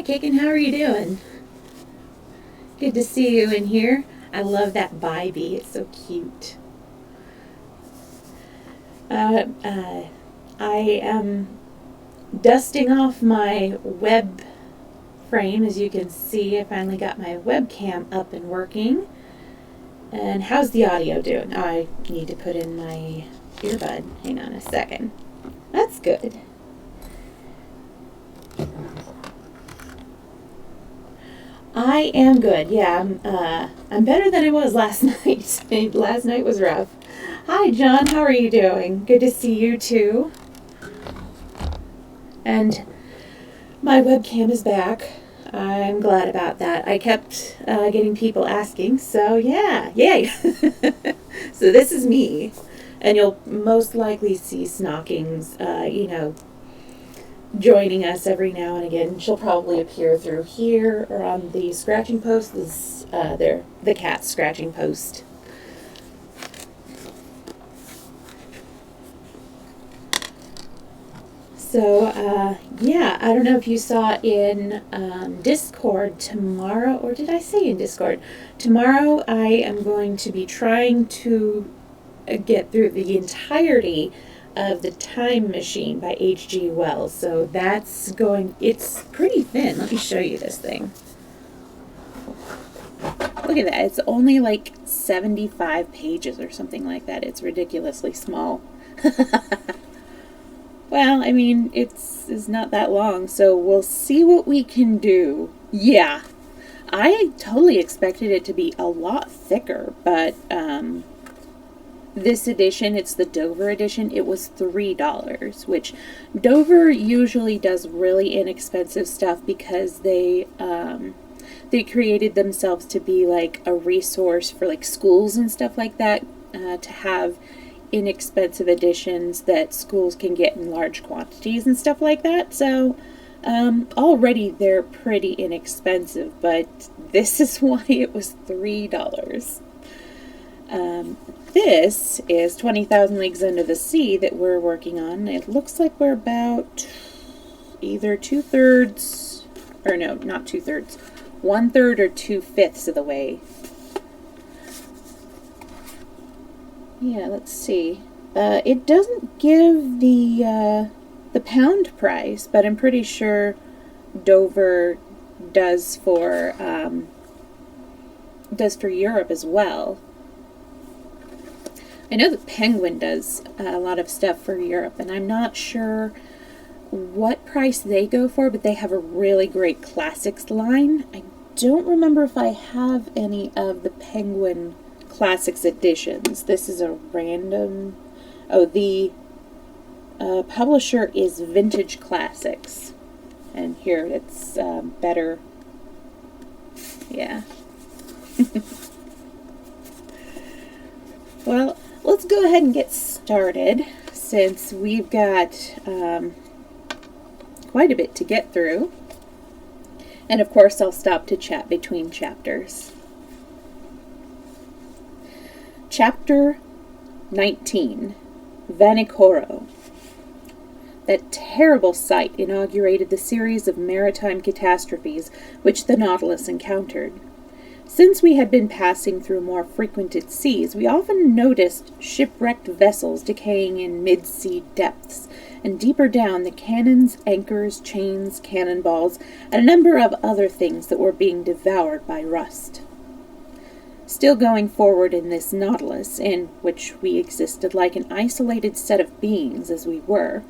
Kagan, how are you doing? Good to see you in here. I love that Bybee. It's so cute. I am dusting off my web frame. As you can see, I finally got my webcam up and working. And how's the audio doing? I need to put in my earbud. Hang on a second. That's good. I am good. Yeah, I'm better than I was last night. Last night was rough. Hi, John. How are you doing? Good to see you too. And my webcam is back. I'm glad about that. I kept getting people asking, so yeah, yay. So this is me, and you'll most likely see Snockings, joining us every now and again. She'll probably appear through here or on the scratching post. This, the cat scratching post. So, yeah, I don't know if you saw in Discord tomorrow, or did I say in Discord? Tomorrow I am going to be trying to get through the entirety of The Time Machine by H.G. Wells. So that's going, it's pretty thin. Let me show you this thing. Look at that. It's only like 75 pages or something like that. It's ridiculously small. Well, I mean, it's not that long, so we'll see what we can do. Yeah, I totally expected it to be a lot thicker, but this edition, it's the Dover edition, it was $3, which Dover usually does really inexpensive stuff because they created themselves to be like a resource for like schools and stuff like that, to have inexpensive editions that schools can get in large quantities and stuff like that. So already they're pretty inexpensive, but this is why it was $3. This is 20,000 Leagues Under the Sea that we're working on. It looks like we're about either 2/3, or no, not 2/3, 1/3 or 2/5 of the way. Yeah, let's see. It doesn't give the pound price, but I'm pretty sure Dover does for Europe as well. I know that Penguin does a lot of stuff for Europe, and I'm not sure what price they go for, but they have a really great classics line. I don't remember if I have any of the Penguin Classics editions. This is a random. Oh, the publisher is Vintage Classics, and here it's better. Yeah. Well, let's go ahead and get started since we've got quite a bit to get through, and of course I'll stop to chat between chapters. Chapter 19, Vanikoro. That terrible sight inaugurated the series of maritime catastrophes which the Nautilus encountered. Since we had been passing through more frequented seas, we often noticed shipwrecked vessels decaying in mid-sea depths, and deeper down the cannons, anchors, chains, cannonballs, and a number of other things that were being devoured by rust. Still going forward in this Nautilus, in which we existed like an isolated set of beings as we were,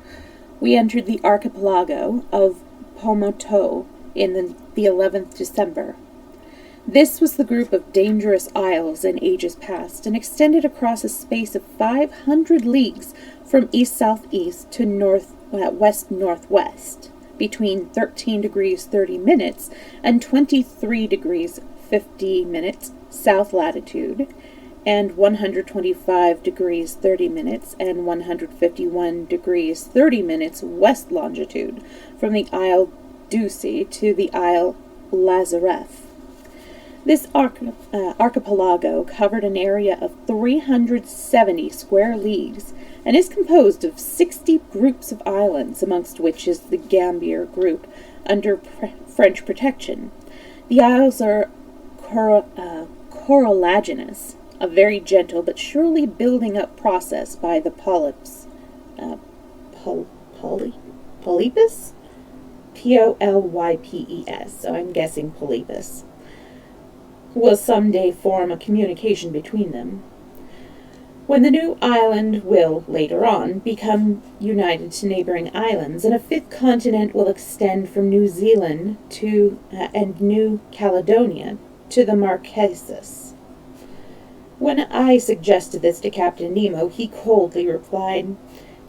we entered the archipelago of Pomotou in the 11th December. This was the group of dangerous isles in ages past, and extended across a space of 500 leagues from east-southeast to west-northwest, between 13 degrees 30 minutes and 23 degrees 50 minutes south latitude, and 125 degrees 30 minutes and 151 degrees 30 minutes west longitude from the Isle Ducie to the Isle Lazareff. This archipelago covered an area of 370 square leagues, and is composed of 60 groups of islands, amongst which is the Gambier group under French protection. The isles are coralaginous, a very gentle but surely building up process by the polyps. Polypus? Polypes, so I'm guessing Polypus, will someday form a communication between them, when the new island will, later on, become united to neighboring islands, and a fifth continent will extend from New Zealand to and New Caledonia to the Marquesas. When I suggested this to Captain Nemo, he coldly replied,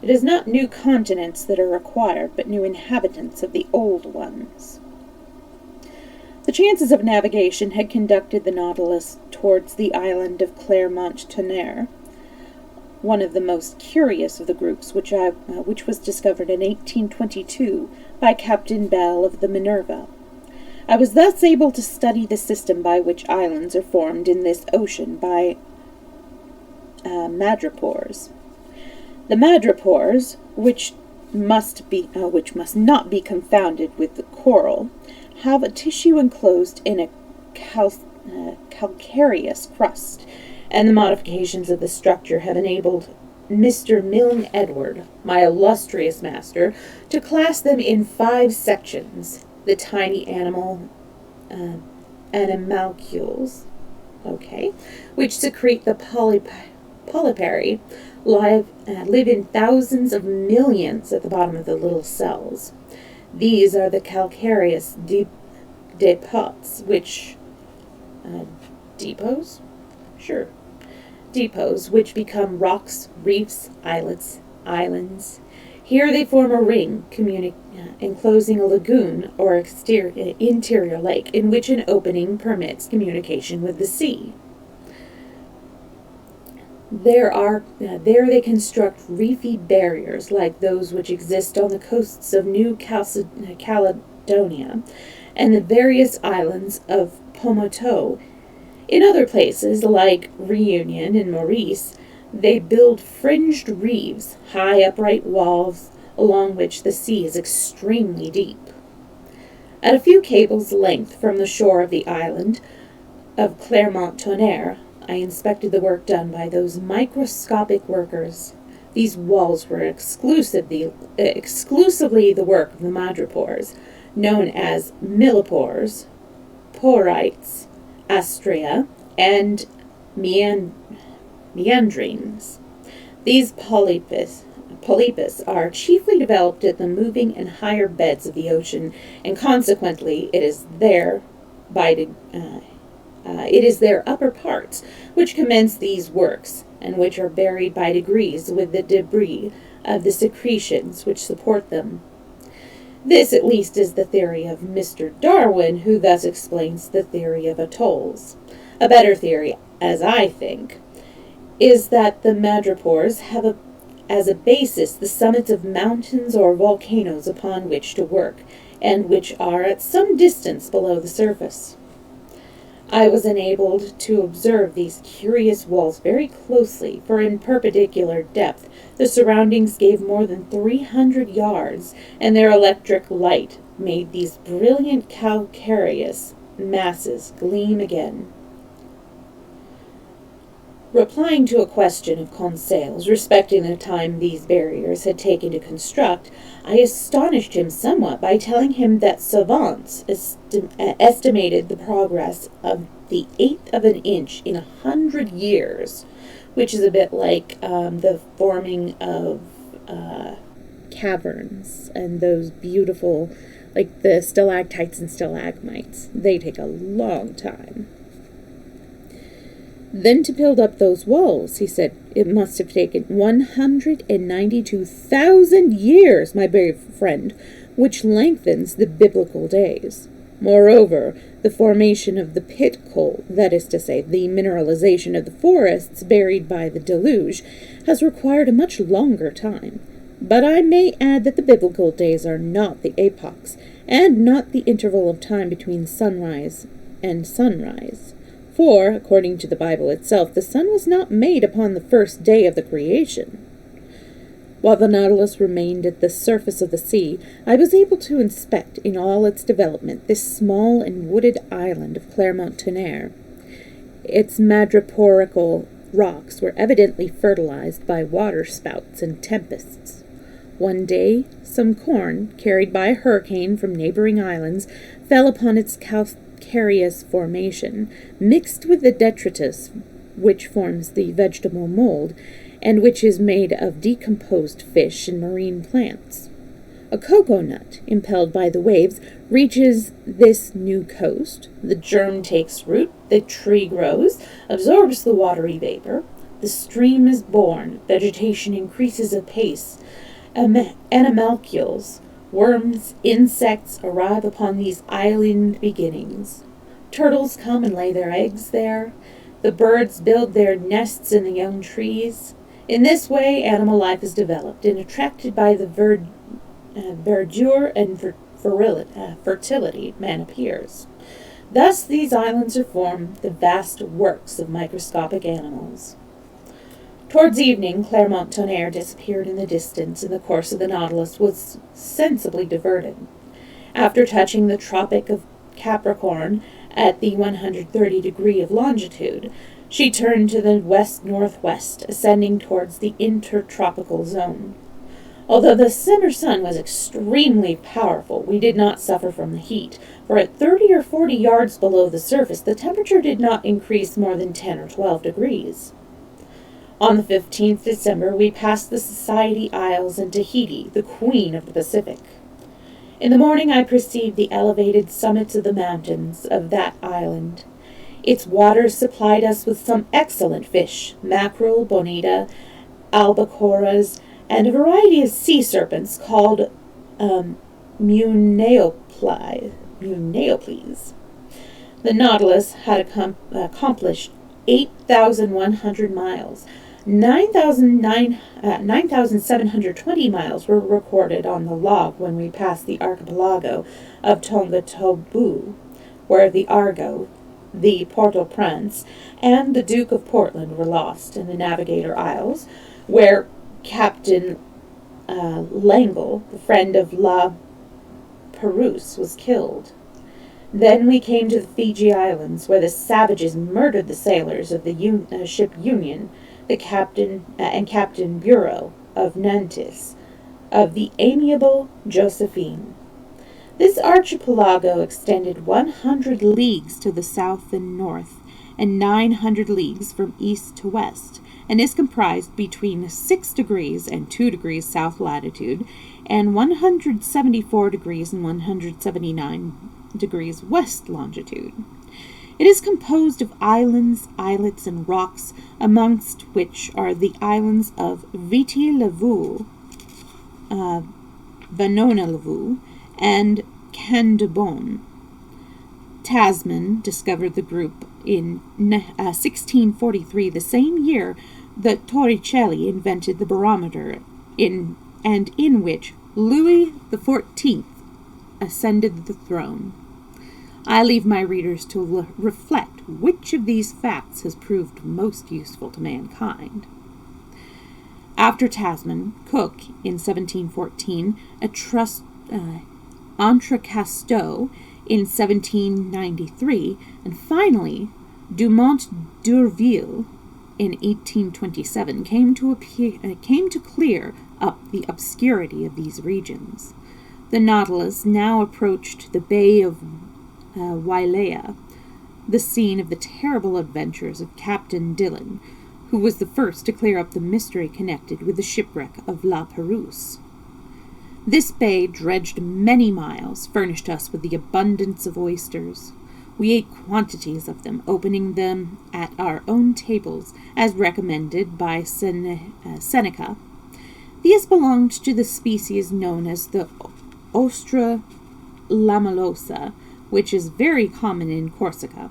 "It is not new continents that are required, but new inhabitants of the old ones." The chances of navigation had conducted the Nautilus towards the island of Clermont-Tonnerre, one of the most curious of the groups, which was discovered in 1822 by Captain Bell of the Minerva. I was thus able to study the system by which islands are formed in this ocean by madrepores. The madrepores, which must not be confounded with the coral, have a tissue enclosed in a calcareous crust, and the modifications of the structure have enabled Mr. Milne Edward, my illustrious master, to class them in 5 sections: the tiny animalcules, which secrete the polypary, live in thousands of millions at the bottom of the little cells. These are the calcareous depots, which depots? Sure. Depots, which become rocks, reefs, islands. Here they form a ring, enclosing a lagoon or interior lake, in which an opening permits communication with the sea. There they construct reefy barriers like those which exist on the coasts of New Caledonia and the various islands of Pomotou. In other places, like Reunion and Maurice, they build fringed reefs, high upright walls along which the sea is extremely deep. At a few cables' length from the shore of the island of Clermont-Tonnerre, I inspected the work done by those microscopic workers. These walls were exclusively the work of the madrepores, known as millipores, porites, astrea, and meandrines. These polypus are chiefly developed at the moving and higher beds of the ocean, and consequently it is their upper parts which commence these works, and which are buried by degrees with the debris of the secretions which support them. This, at least, is the theory of Mr. Darwin, who thus explains the theory of atolls. A better theory, as I think, is that the madrepores have as a basis the summits of mountains or volcanoes upon which to work, and which are at some distance below the surface. I was enabled to observe these curious walls very closely, for in perpendicular depth the surroundings gave more than 300 yards, and their electric light made these brilliant calcareous masses gleam again. Replying to a question of Conseil's respecting the time these barriers had taken to construct, I astonished him somewhat by telling him that savants estimated the progress of the 1/8 of an inch in 100 years, which is a bit like the forming of caverns and those beautiful, like the stalactites and stalagmites. They take a long time. Then to build up those walls, he said, it must have taken 192,000 years, my brave friend, which lengthens the biblical days. Moreover, the formation of the pit coal, that is to say, the mineralization of the forests buried by the deluge, has required a much longer time. But I may add that the biblical days are not the epochs, and not the interval of time between sunrise and sunrise. For, according to the Bible itself, the sun was not made upon the first day of the creation. While the Nautilus remained at the surface of the sea, I was able to inspect in all its development this small and wooded island of Clermont-Tonnerre. Its madreporical rocks were evidently fertilized by waterspouts and tempests. One day, some corn, carried by a hurricane from neighboring islands, fell upon its calcareous formation, mixed with the detritus which forms the vegetable mold, and which is made of decomposed fish and marine plants. A cocoa nut, impelled by the waves, reaches this new coast. The germ takes root, the tree grows, absorbs the watery vapor. The stream is born, vegetation increases apace. Animalcules, worms, insects arrive upon these island beginnings. Turtles come and lay their eggs there. The birds build their nests in the young trees. In this way, animal life is developed, and attracted by the verdure and fertility, man appears. Thus these islands are formed, the vast works of microscopic animals. Towards evening, Clermont-Tonnerre disappeared in the distance, and the course of the Nautilus was sensibly diverted. After touching the Tropic of Capricorn at the 130 degree of longitude, she turned to the west-northwest, ascending towards the intertropical zone. Although the summer sun was extremely powerful, we did not suffer from the heat, for at 30 or 40 yards below the surface, the temperature did not increase more than 10 or 12 degrees. On the 15th December, we passed the Society Isles and Tahiti, the queen of the Pacific. In the morning I perceived the elevated summits of the mountains of that island. Its waters supplied us with some excellent fish, mackerel, bonita, albacores, and a variety of sea serpents called muneoples. The Nautilus had accomplished 8,100 miles. 9,720 miles were recorded on the log when we passed the archipelago of Tonga Tabou, where the Argo, the Port-au-Prince, and the Duke of Portland were lost, in the Navigator Isles, where Captain Langle, the friend of La Perouse, was killed. Then we came to the Fiji Islands, where the savages murdered the sailors of the ship Union, the captain and Captain Bureau of Nantes, of the amiable Josephine. This archipelago extended 100 leagues to the south and north, and 900 leagues from east to west, and is comprised between 6 degrees and 2 degrees south latitude, and 174 degrees and 179 degrees west longitude. It is composed of islands, islets, and rocks, amongst which are the islands of Viti-Levu, Banana-Levu, and Candebon. Tasman discovered the group in 1643, the same year that Torricelli invented the barometer, in which Louis XIV ascended the throne. I leave my readers to reflect which of these facts has proved most useful to mankind. After Tasman, Cook, in 1714, Entrecasteaux in 1793, and finally Dumont d'Urville in 1827 came to clear up the obscurity of these regions. The Nautilus now approached the Bay of Wailea, the scene of the terrible adventures of Captain Dillon, who was the first to clear up the mystery connected with the shipwreck of La Perouse. This bay, dredged many miles, furnished us with the abundance of oysters. We ate quantities of them, opening them at our own tables, as recommended by Seneca. These belonged to the species known as the Ostra lamullosa, which is very common in Corsica.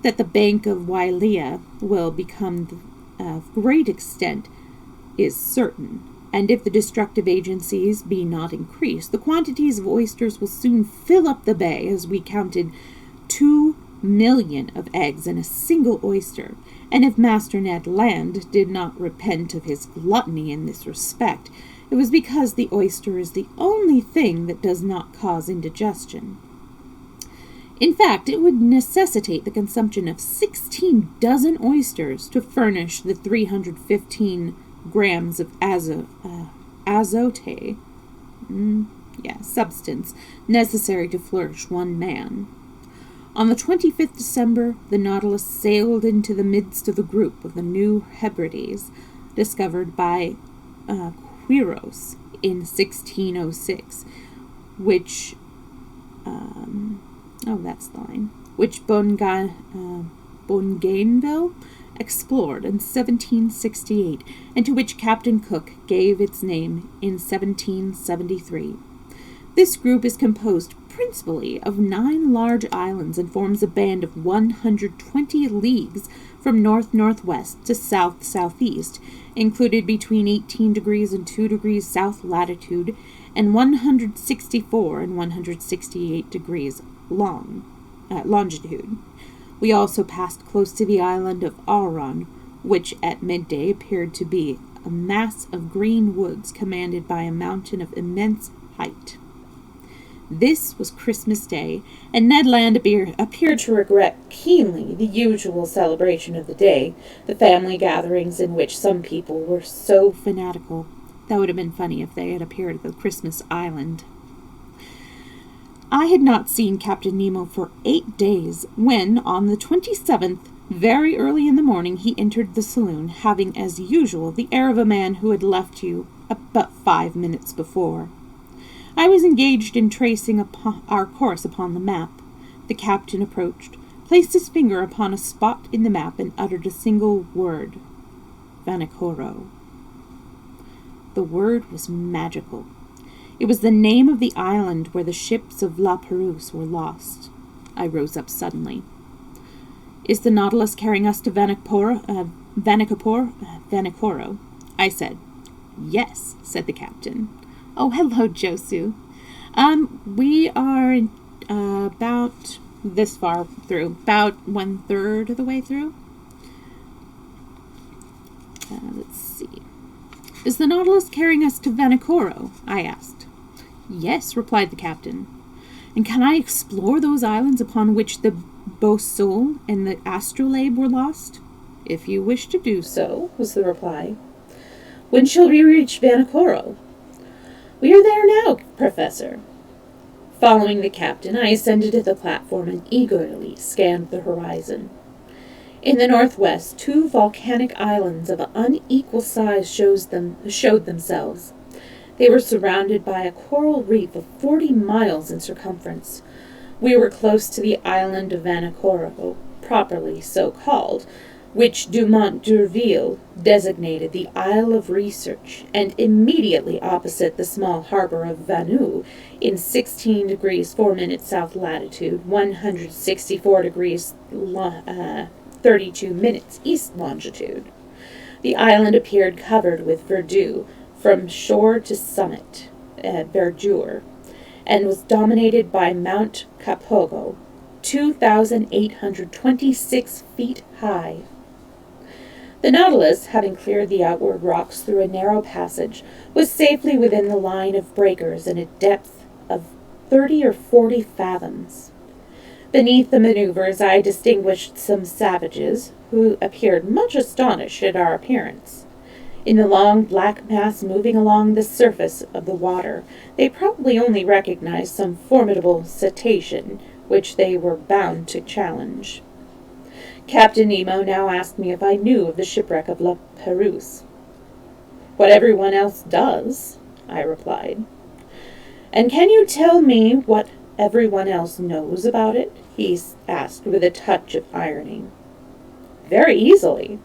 That the bank of Wailea will become of great extent is certain, and if the destructive agencies be not increased, the quantities of oysters will soon fill up the bay, as we counted 2 million of eggs in a single oyster, and if Master Ned Land did not repent of his gluttony in this respect, it was because the oyster is the only thing that does not cause indigestion. In fact, it would necessitate the consumption of 16 dozen oysters to furnish the 315 grams of azote, substance necessary to flourish one man. On the 25th December, the Nautilus sailed into the midst of a group of the New Hebrides, discovered by Quiros in 1606, which Bougainville explored in 1768, and to which Captain Cook gave its name in 1773. This group is composed principally of 9 large islands and forms a band of 120 leagues from north-northwest to south-southeast, included between 18 degrees and 2 degrees south latitude and 164 and 168 degrees longitude. We also passed close to the island of Auron, which at midday appeared to be a mass of green woods commanded by a mountain of immense height. This was Christmas Day, and Ned Land appeared to regret keenly the usual celebration of the day, the family gatherings in which some people were so fanatical. That would have been funny if they had appeared at the Christmas Island. I had not seen Captain Nemo for 8 days, when, on the 27th, very early in the morning, he entered the saloon, having, as usual, the air of a man who had left you but 5 minutes before. I was engaged in tracing our course upon the map. The captain approached, placed his finger upon a spot in the map, and uttered a single word: Vanikoro. The word was magical. It was the name of the island where the ships of La Perouse were lost. I rose up suddenly. "Is the Nautilus carrying us to Vanikoro?" I said. "Yes," said the captain. "Oh, hello, Josu. We are about this far through, about 1/3 of the way through. Let's see. Is the Nautilus carrying us to Vanikoro?" I asked. "Yes," replied the captain. "And can I explore those islands upon which the Bosol and the Astrolabe were lost?" "If you wish to do so," was the reply. "When shall we reach Vanikoro?" "We are there now, Professor." Following the captain, I ascended to the platform and eagerly scanned the horizon. In the northwest, 2 volcanic islands of unequal size showed themselves. They were surrounded by a coral reef of 40 miles in circumference. We were close to the island of Vanikoro, properly so called, which Dumont d'Urville designated the Isle of Research, and immediately opposite the small harbor of Vanu, in 16 degrees 4 minutes south latitude, 164 degrees 32 minutes east longitude. The island appeared covered with verdure from shore to summit, verdure, and was dominated by Mount Kapogo, 2,826 feet high. The Nautilus, having cleared the outward rocks through a narrow passage, was safely within the line of breakers in a depth of 30 or 40 fathoms. Beneath the maneuvers I distinguished some savages, who appeared much astonished at our appearance. In the long black mass moving along the surface of the water, they probably only recognized some formidable cetacean, which they were bound to challenge. Captain Nemo now asked me if I knew of the shipwreck of La Perouse. "What everyone else does," I replied. "And can you tell me what everyone else knows about it?" he asked with a touch of irony. "Very easily."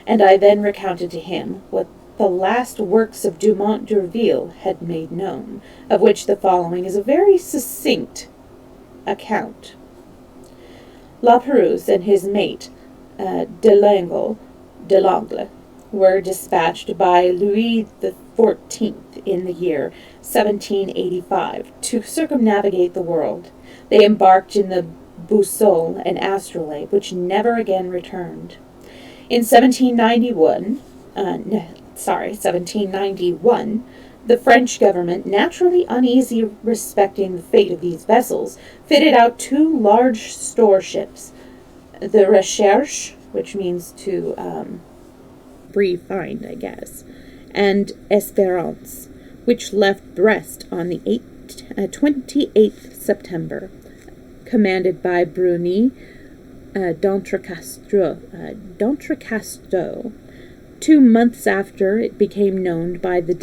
And I then recounted to him what the last works of Dumont d'Urville had made known, of which the following is a very succinct account. La Perouse and his mate, Delangle, were dispatched by Louis XIV in the year 1785 to circumnavigate the world. They embarked in the Boussole and Astrolabe, which never again returned. In 1791, the French government, naturally uneasy respecting the fate of these vessels, fitted out 2 large store ships, the Recherche, which means to find, I guess, and Espérance, which left Brest on the 28th September, commanded by Bruni d'Entrecasteaux. 2 months after it became known by the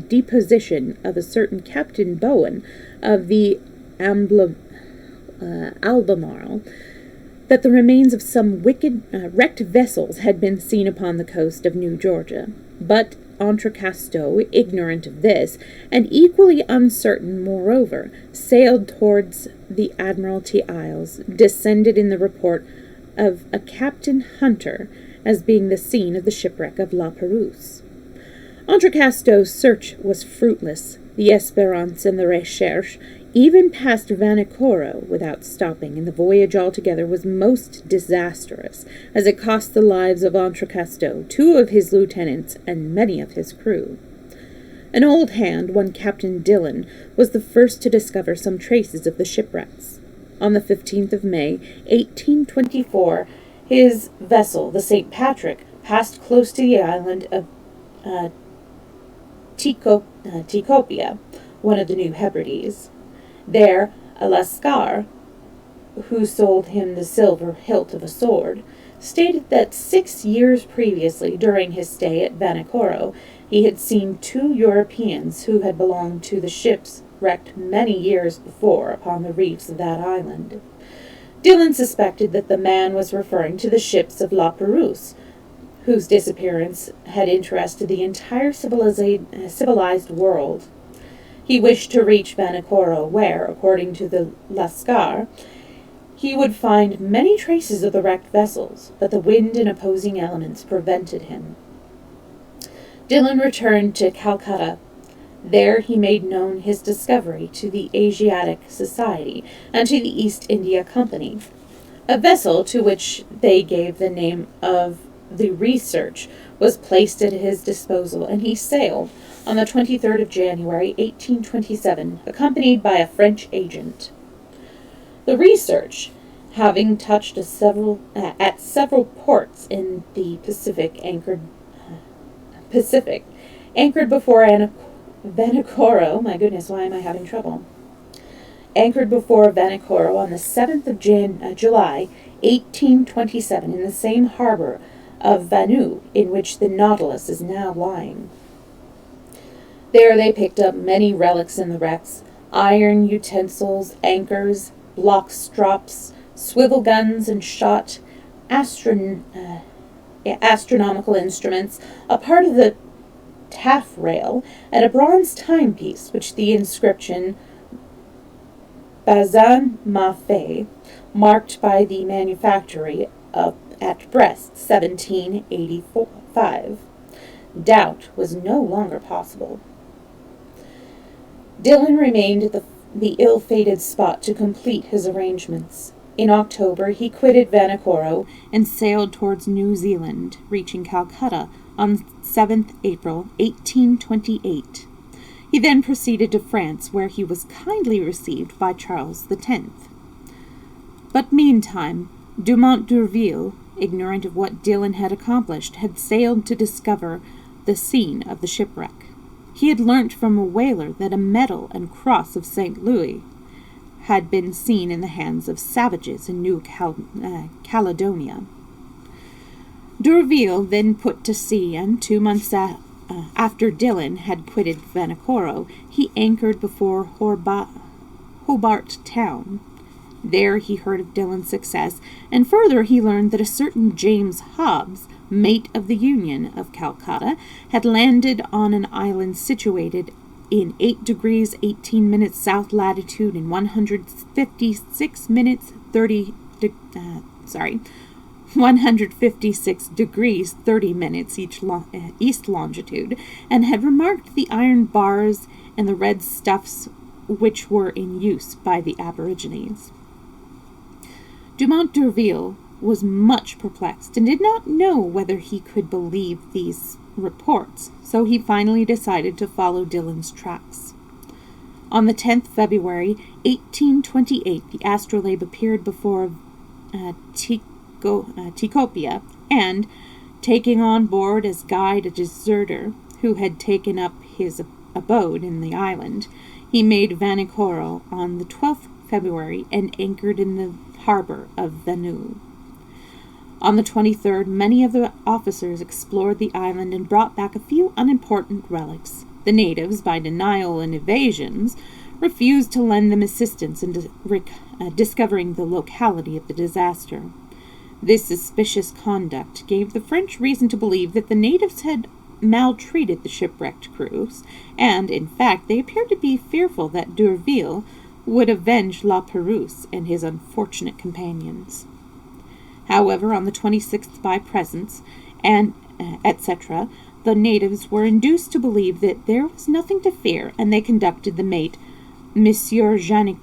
deposition of a certain Captain Bowen of the Albemarle, that the remains of some wrecked vessels had been seen upon the coast of New Georgia. But Entrecasteaux, ignorant of this, and equally uncertain, moreover, sailed towards the Admiralty Isles, descended in the report of a Captain Hunter as being the scene of the shipwreck of La Perouse. Entrecasteaux's search was fruitless. The Espérance and the Recherche even passed Vanikoro without stopping, and the voyage altogether was most disastrous, as it cost the lives of Entrecasteaux, 2 of his lieutenants, and many of his crew. An old hand, one Captain Dillon, was the first to discover some traces of the shipwrecks. On the 15th of May, 1824, his vessel, the St. Patrick, passed close to the island of Tikopia, one of the New Hebrides. There, a Lascar, who sold him the silver hilt of a sword, stated that 6 years previously, during his stay at Vanikoro, he had seen 2 Europeans who had belonged to the ships wrecked many years before upon the reefs of that island. Dillon suspected that the man was referring to the ships of La Perouse, whose disappearance had interested the entire civilized world. He wished to reach Vanikoro, where, according to the Lascar, he would find many traces of the wrecked vessels, but the wind and opposing elements prevented him. Dillon returned to Calcutta. There he made known his discovery to the Asiatic Society and to the East India Company. A vessel, to which they gave the name of the Research, was placed at his disposal, and he sailed on the 23rd of January, 1827, accompanied by a French agent. The Research, having touched at several ports in the Pacific, anchored before Vanikoro. My goodness, why am I having trouble? Anchored before Vanikoro on the 7th of July, 1827, in the same harbor of Vanu in which the Nautilus is now lying. There they picked up many relics in the wrecks: iron utensils, anchors, block strops, swivel guns and shot, astronomical instruments, a part of the taffrail, and a bronze timepiece, which the inscription Bazin m'a fait, marked by the manufactory at Brest, 1785. Doubt was no longer possible. Dillon remained at the ill-fated spot to complete his arrangements. In October, he quitted Vanikoro and sailed towards New Zealand, reaching Calcutta on 7th April, 1828. He then proceeded to France, where he was kindly received by Charles X. But meantime, Dumont d'Urville, ignorant of what Dillon had accomplished, had sailed to discover the scene of the shipwreck. He had learnt from a whaler that a medal and cross of St. Louis had been seen in the hands of savages in New Caledonia. D'Urville then put to sea, and 2 months after Dillon had quitted Vanikoro, he anchored before Hobart Town. There he heard of Dillon's success, and further he learned that a certain James Hobbs, mate of the Union of Calcutta, had landed on an island situated in 8 degrees 18 minutes south latitude and 156 degrees 30 minutes east longitude, and had remarked the iron bars and the red stuffs which were in use by the aborigines. Dumont d'Urville was much perplexed and did not know whether he could believe these reports, so he finally decided to follow Dillon's tracks. On the 10th February, 1828, the astrolabe appeared before Tikopia, and, taking on board as guide a deserter who had taken up his abode in the island, he made Vanikoro on the 12th February and anchored in the harbor of Vanu. On the 23rd, many of the officers explored the island and brought back a few unimportant relics. The natives, by denial and evasions, refused to lend them assistance in discovering the locality of the disaster. This suspicious conduct gave the French reason to believe that the natives had maltreated the shipwrecked crews, and, in fact, they appeared to be fearful that D'Urville would avenge La Pérouse and his unfortunate companions. However, on the 26th, by presents, and etc., the natives were induced to believe that there was nothing to fear, and they conducted the mate, Monsieur Jacquinot,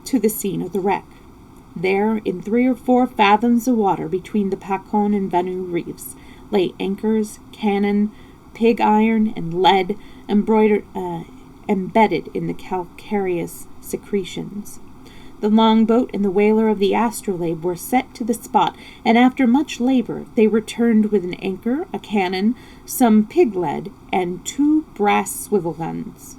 to the scene of the wreck. There, in 3 or 4 fathoms of water between the Pacon and Vanu reefs, lay anchors, cannon, pig iron, and lead embedded in the calcareous secretions. The longboat and the whaler of the astrolabe were set to the spot, and after much labor they returned with an anchor, a cannon, some pig lead, and 2 brass swivel guns.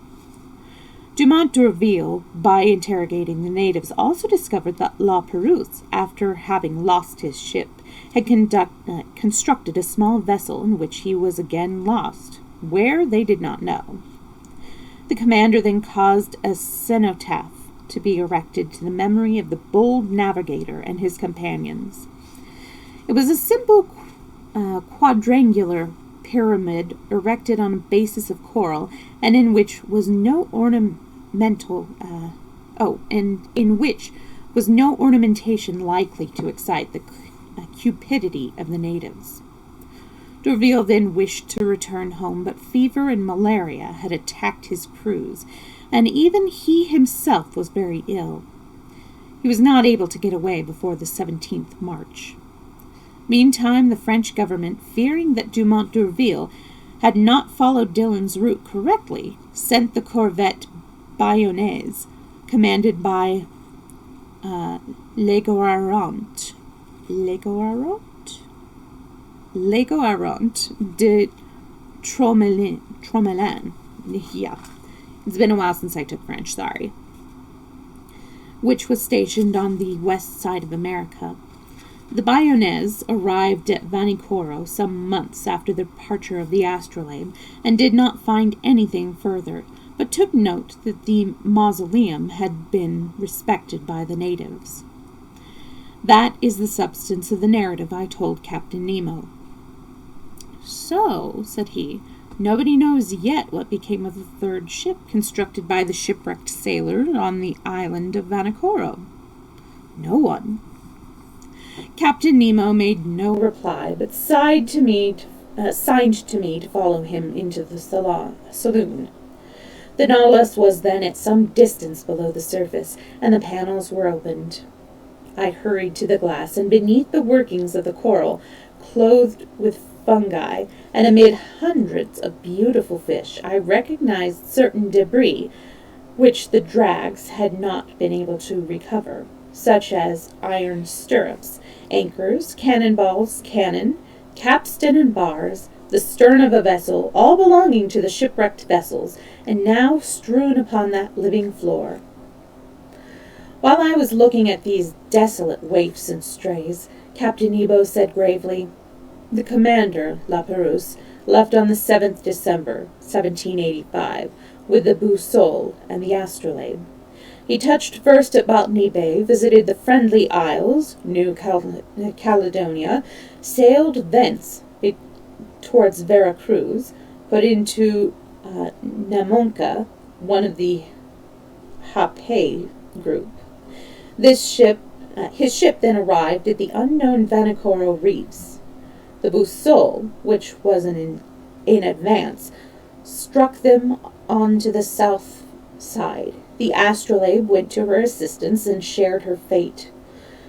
Dumont d'Urville, by interrogating the natives, also discovered that La Pérouse, after having lost his ship, had constructed a small vessel in which he was again lost. Where, they did not know. The commander then caused a cenotaph to be erected to the memory of the bold navigator and his companions. It was a simple quadrangular pyramid erected on a basis of coral, and in which was no ornamentation likely to excite the cupidity of the natives. D'Urville then wished to return home, but fever and malaria had attacked his crews, and even he himself was very ill. He was not able to get away before the 17th March. Meantime, the French government, fearing that Dumont d'Urville had not followed Dillon's route correctly, sent the corvette Bayonnaise, commanded by Legoarant de Tromelin. Yeah. It's been a while since I took French, sorry. Which was stationed on the west side of America. The Bayonnaise arrived at Vanikoro some months after the departure of the astrolabe, and did not find anything further, but took note that the mausoleum had been respected by the natives. That is the substance of the narrative I told Captain Nemo. So, said he, nobody knows yet what became of the 3rd ship constructed by the shipwrecked sailor on the island of Vanikoro. No one. Captain Nemo made no reply, but signed to me to follow him into the saloon. The Nautilus was then at some distance below the surface, and the panels were opened. I hurried to the glass, and beneath the workings of the coral, clothed with fungi, and amid hundreds of beautiful fish, I recognized certain debris which the drags had not been able to recover, such as iron stirrups, anchors, cannonballs, cannon, capstan and bars, the stern of a vessel, all belonging to the shipwrecked vessels, and now strewn upon that living floor. While I was looking at these desolate waifs and strays, Captain Nemo said gravely, "The commander, La Pérouse, left on the 7th December, 1785, with the Boussole and the astrolabe. He touched first at Botany Bay, visited the Friendly Isles, New Caledonia, sailed thence towards Vera Cruz, put into Namonca, one of the Hapay group. His ship then arrived at the unknown Vanikoro reefs. The Boussole, which was in advance, struck them on to the south side, The astrolabe went to her assistance and shared her fate.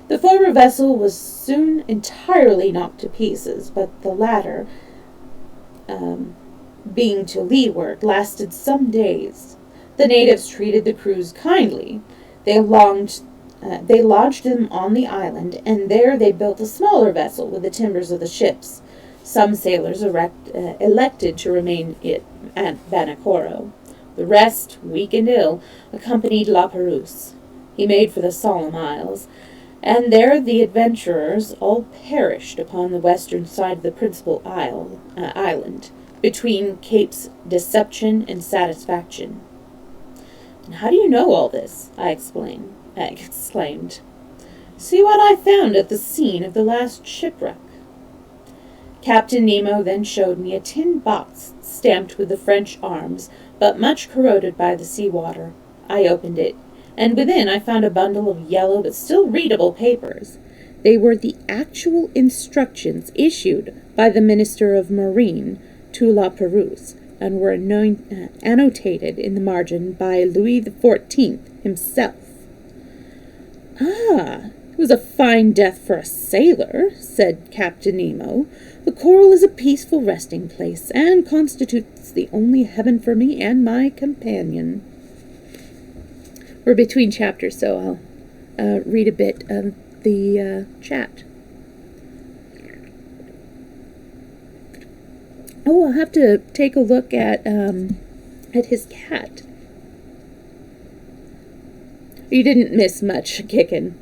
The former vessel was soon entirely knocked to pieces, but the latter, being to leeward, lasted some days. The natives treated the crews kindly. They lodged them on the island, and there they built a smaller vessel with the timbers of the ships. Some sailors elected to remain at Vanikoro. The rest, weak and ill, accompanied La Perouse. He made for the Solemn Isles, and there the adventurers all perished upon the western side of the principal island, between Capes Deception and Satisfaction. "And how do you know all this?" I exclaimed. "See what I found at the scene of the last shipwreck." Captain Nemo then showed me a tin box stamped with the French arms, but much corroded by the sea-water. I opened it, and within I found a bundle of yellow but still readable papers. They were the actual instructions issued by the Minister of Marine to La Perouse, and were annotated in the margin by Louis XIV himself. "Ah, it was a fine death for a sailor," said Captain Nemo. "The coral is a peaceful resting place, and constitutes the only heaven for me and my companion." We're between chapters, so I'll read a bit of the chat. Oh, I'll have to take a look at his cat. You didn't miss much, Kickin.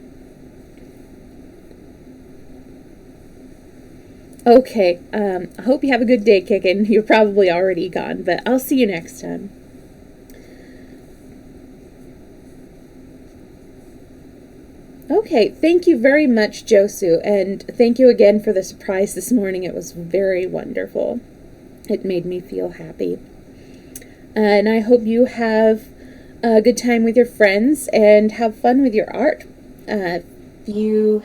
Okay, I hope you have a good day, Kickin. You're probably already gone, but I'll see you next time. Okay, thank you very much, Josu, and thank you again for the surprise this morning. It was very wonderful. It made me feel happy. And I hope you have a good time with your friends and have fun with your art. If you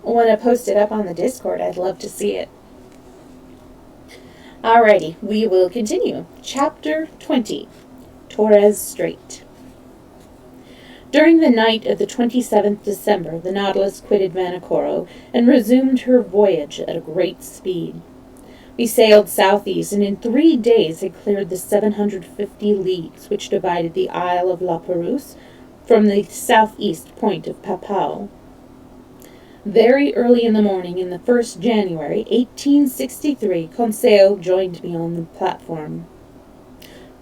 want to post it up on the Discord, I'd love to see it. Alrighty, we will continue. Chapter 20, Torres Strait. During the night of the 27th December, the Nautilus quitted Vanikoro and resumed her voyage at a great speed. We sailed southeast, and in 3 days had cleared the 750 leagues which divided the Isle of La Perouse from the southeast point of Papau. Very early in the morning, in the 1st January, 1863, Conseil joined me on the platform.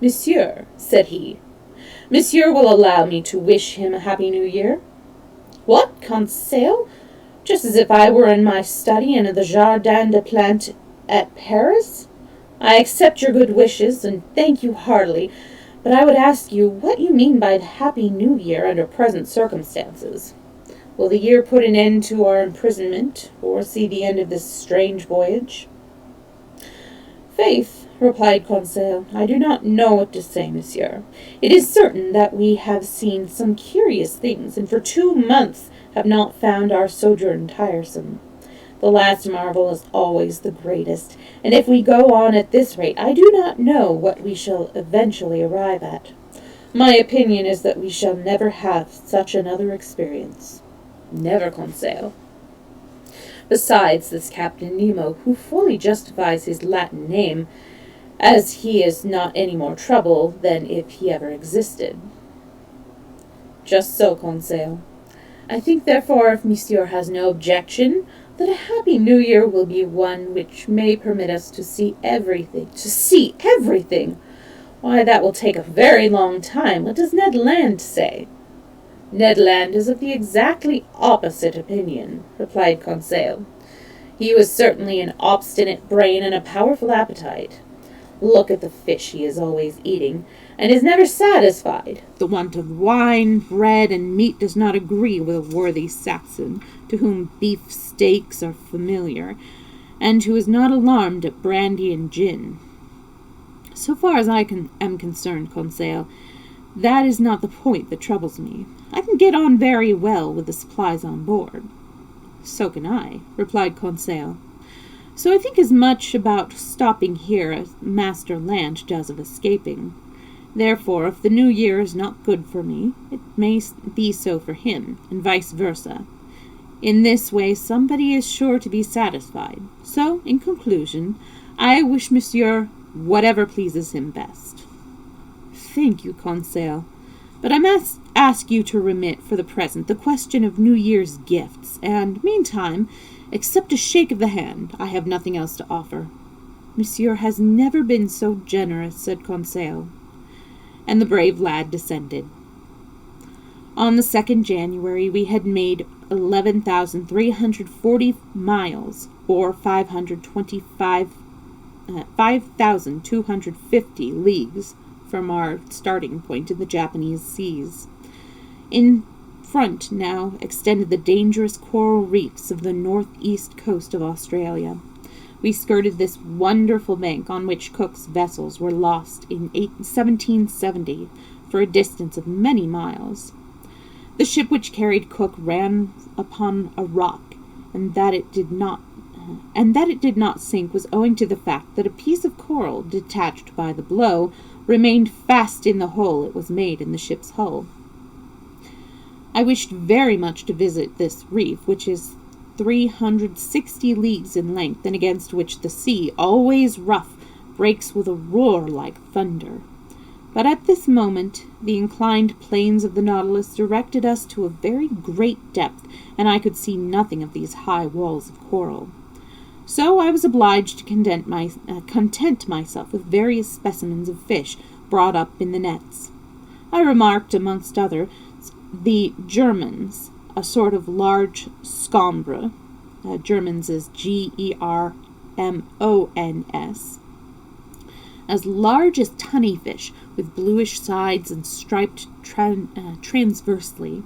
"Monsieur," said he, "Monsieur will allow me to wish him a Happy New Year?" "What, Conseil? Just as if I were in my study in the Jardin des Plantes at Paris? I accept your good wishes, and thank you heartily, but I would ask you what you mean by Happy New Year under present circumstances. Will the year put an end to our imprisonment, or see the end of this strange voyage?" "Faith," replied Conseil, "I do not know what to say, monsieur. It is certain that we have seen some curious things, and for 2 months have not found our sojourn tiresome. The last marvel is always the greatest, and if we go on at this rate, I do not know what we shall eventually arrive at. My opinion is that we shall never have such another experience." "Never, Conseil. Besides, this Captain Nemo, who fully justifies his Latin name, as he is not any more trouble than if he ever existed." "Just so, Conseil. I think, therefore, if monsieur has no objection, that a Happy New Year will be one which may permit us to see everything. To see everything! Why, that will take a very long time. What does Ned Land say?" "Ned Land is of the exactly opposite opinion," replied Conseil. "He was certainly an obstinate brain and a powerful appetite. Look at the fish he is always eating, and is never satisfied. The want of wine, bread, and meat does not agree with a worthy Saxon, to whom beef steaks are familiar, and who is not alarmed at brandy and gin. So far as I am concerned, Conseil, that is not the point that troubles me. I can get on very well with the supplies on board." "So can I," replied Conseil. "So I think as much about stopping here as Master Land does of escaping. Therefore, if the new year is not good for me, it may be so for him, and vice versa. In this way, somebody is sure to be satisfied. So, in conclusion, I wish Monsieur whatever pleases him best." "Thank you, Conseil. But I must ask you to remit, for the present, the question of New Year's gifts, and, meantime, except a shake of the hand, I have nothing else to offer." "Monsieur has never been so generous," said Conseil. And the brave lad descended. On the 2nd January, we had made 11,340 miles, or 5,250 leagues, from our starting point in the Japanese seas. In front now extended the dangerous coral reefs of the northeast coast of Australia. We skirted this wonderful bank on which Cook's vessels were lost in 1770 for a distance of many miles. The ship which carried Cook ran upon a rock, and that it did not sink was owing to the fact that a piece of coral, detached by the blow, remained fast in the hole it was made in the ship's hull. I wished very much to visit this reef, which is 360 leagues in length, and against which the sea, always rough, breaks with a roar like thunder. But at this moment the inclined planes of the Nautilus directed us to a very great depth, and I could see nothing of these high walls of coral. So I was obliged to content myself with various specimens of fish brought up in the nets. I remarked, amongst others, the Germans, a sort of large scombre. Germans is Germons, as large as tunny fish, with bluish sides and striped transversely.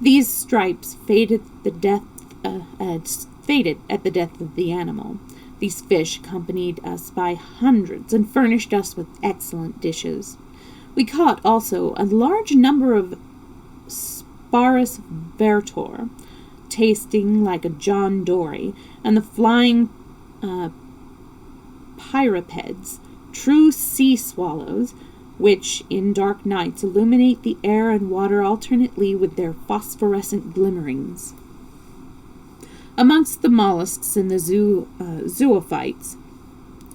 These stripes faded at the death of the animal. These fish accompanied us by hundreds and furnished us with excellent dishes. We caught also a large number of Sparus vertor, tasting like a John Dory, and the flying pyropeds, true sea swallows, which in dark nights illuminate the air and water alternately with their phosphorescent glimmerings. Amongst the mollusks and the zoophytes,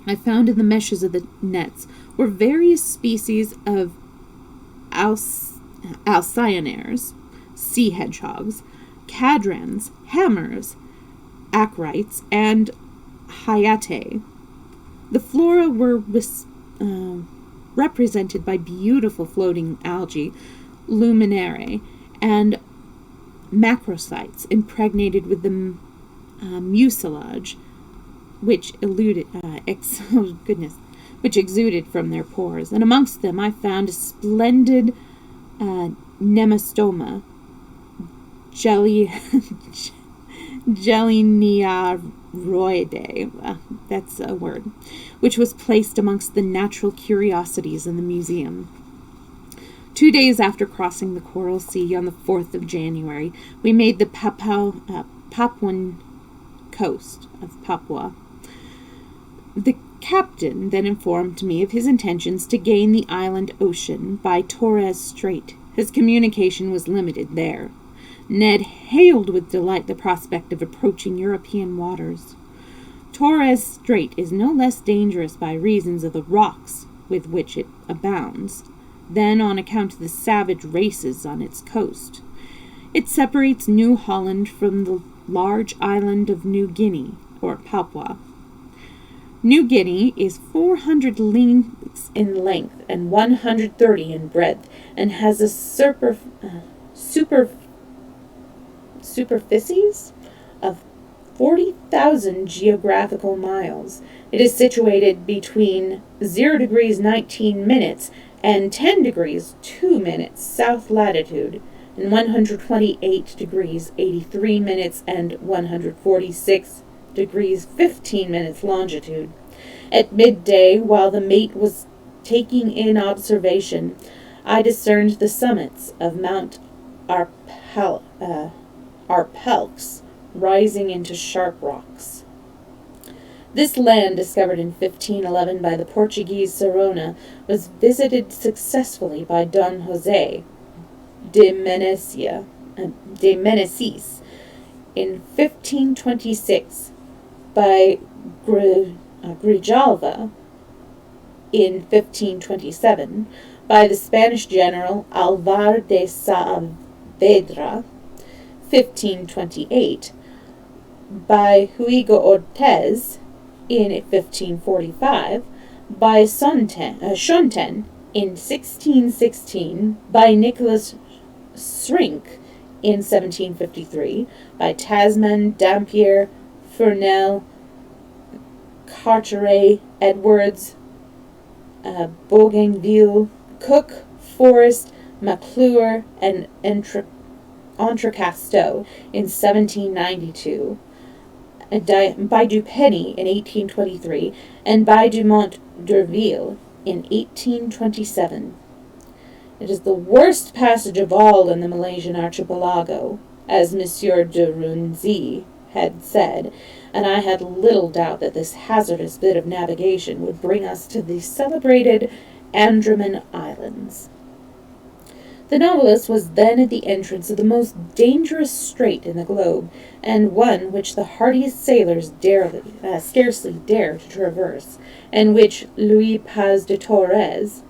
I found in the meshes of the nets were various species of alcyonnaires, sea hedgehogs, cadrans, hammers, acrites, and hyatae. The flora were represented by beautiful floating algae, luminaire, and macrocytes impregnated with the mucilage, which exuded from their pores. And amongst them I found a splendid nemastoma, Geliniaroidae, that's a word, which was placed amongst the natural curiosities in the museum. 2 days after crossing the Coral Sea on the 4th of January, we made the Papuan coast of Papua. The captain then informed me of his intentions to gain the island ocean by Torres Strait. His communication was limited there. Ned hailed with delight the prospect of approaching European waters. Torres Strait is no less dangerous by reasons of the rocks with which it abounds than on account of the savage races on its coast. It separates New Holland from the large island of New Guinea, or Papua. New Guinea is 400 leagues in length and 130 in breadth, and has a superficies of 40,000 geographical miles. It is situated between 0 degrees 19 minutes and 10 degrees 2 minutes south latitude, and 128 degrees 83 minutes and 146 degrees 15 minutes longitude. At midday, while the mate was taking in observation, I discerned the summits of Mount Arpelks rising into sharp rocks. This land, discovered in 1511 by the Portuguese Sarona, was visited successfully by Don José de Meneses in 1526, by Grijalva in 1527, by the Spanish general Alvar de Saavedra, 1528, by Huigo Ortez in 1545, by Schonten in 1616, by Nicholas Srink in 1753, by Tasman, Dampier, Furnel, Carteret, Edwards, Bougainville, Cook, Forrest, McClure, and Entrecasteaux in 1792, by Dupenny in 1823, and by Dumont d'Urville in 1827. It is the worst passage of all in the Malaysian archipelago, as Monsieur de Runzi had said, and I had little doubt that this hazardous bit of navigation would bring us to the celebrated Andaman Islands. The Nautilus was then at the entrance of the most dangerous strait in the globe, and one which the hardiest sailors scarcely dare to traverse, and which Luis Paz de Torres,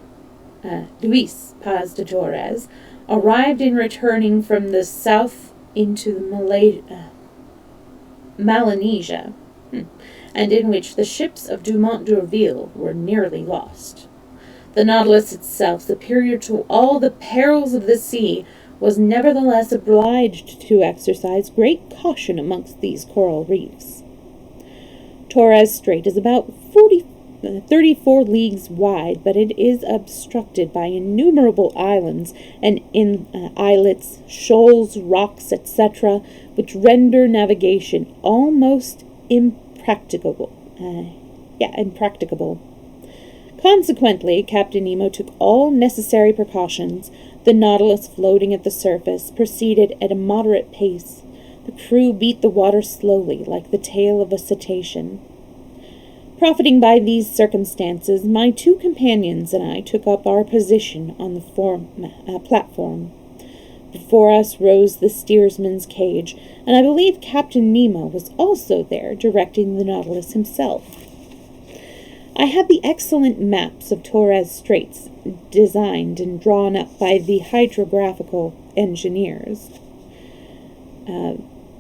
arrived in returning from the south into Melanesia, and in which the ships of Dumont d'Urville were nearly lost. The Nautilus itself, superior to all the perils of the sea, was nevertheless obliged to exercise great caution amongst these coral reefs. Torres Strait is about 34 leagues wide, but it is obstructed by innumerable islands and islets, shoals, rocks, etc., which render navigation almost impracticable. Consequently, Captain Nemo took all necessary precautions. The Nautilus, floating at the surface, proceeded at a moderate pace. The crew beat the water slowly, like the tail of a cetacean. Profiting by these circumstances, my two companions and I took up our position on the platform. Before us rose the steersman's cage, and I believe Captain Nemo was also there, directing the Nautilus himself. I had the excellent maps of Torres Straits designed and drawn up by the hydrographical engineers,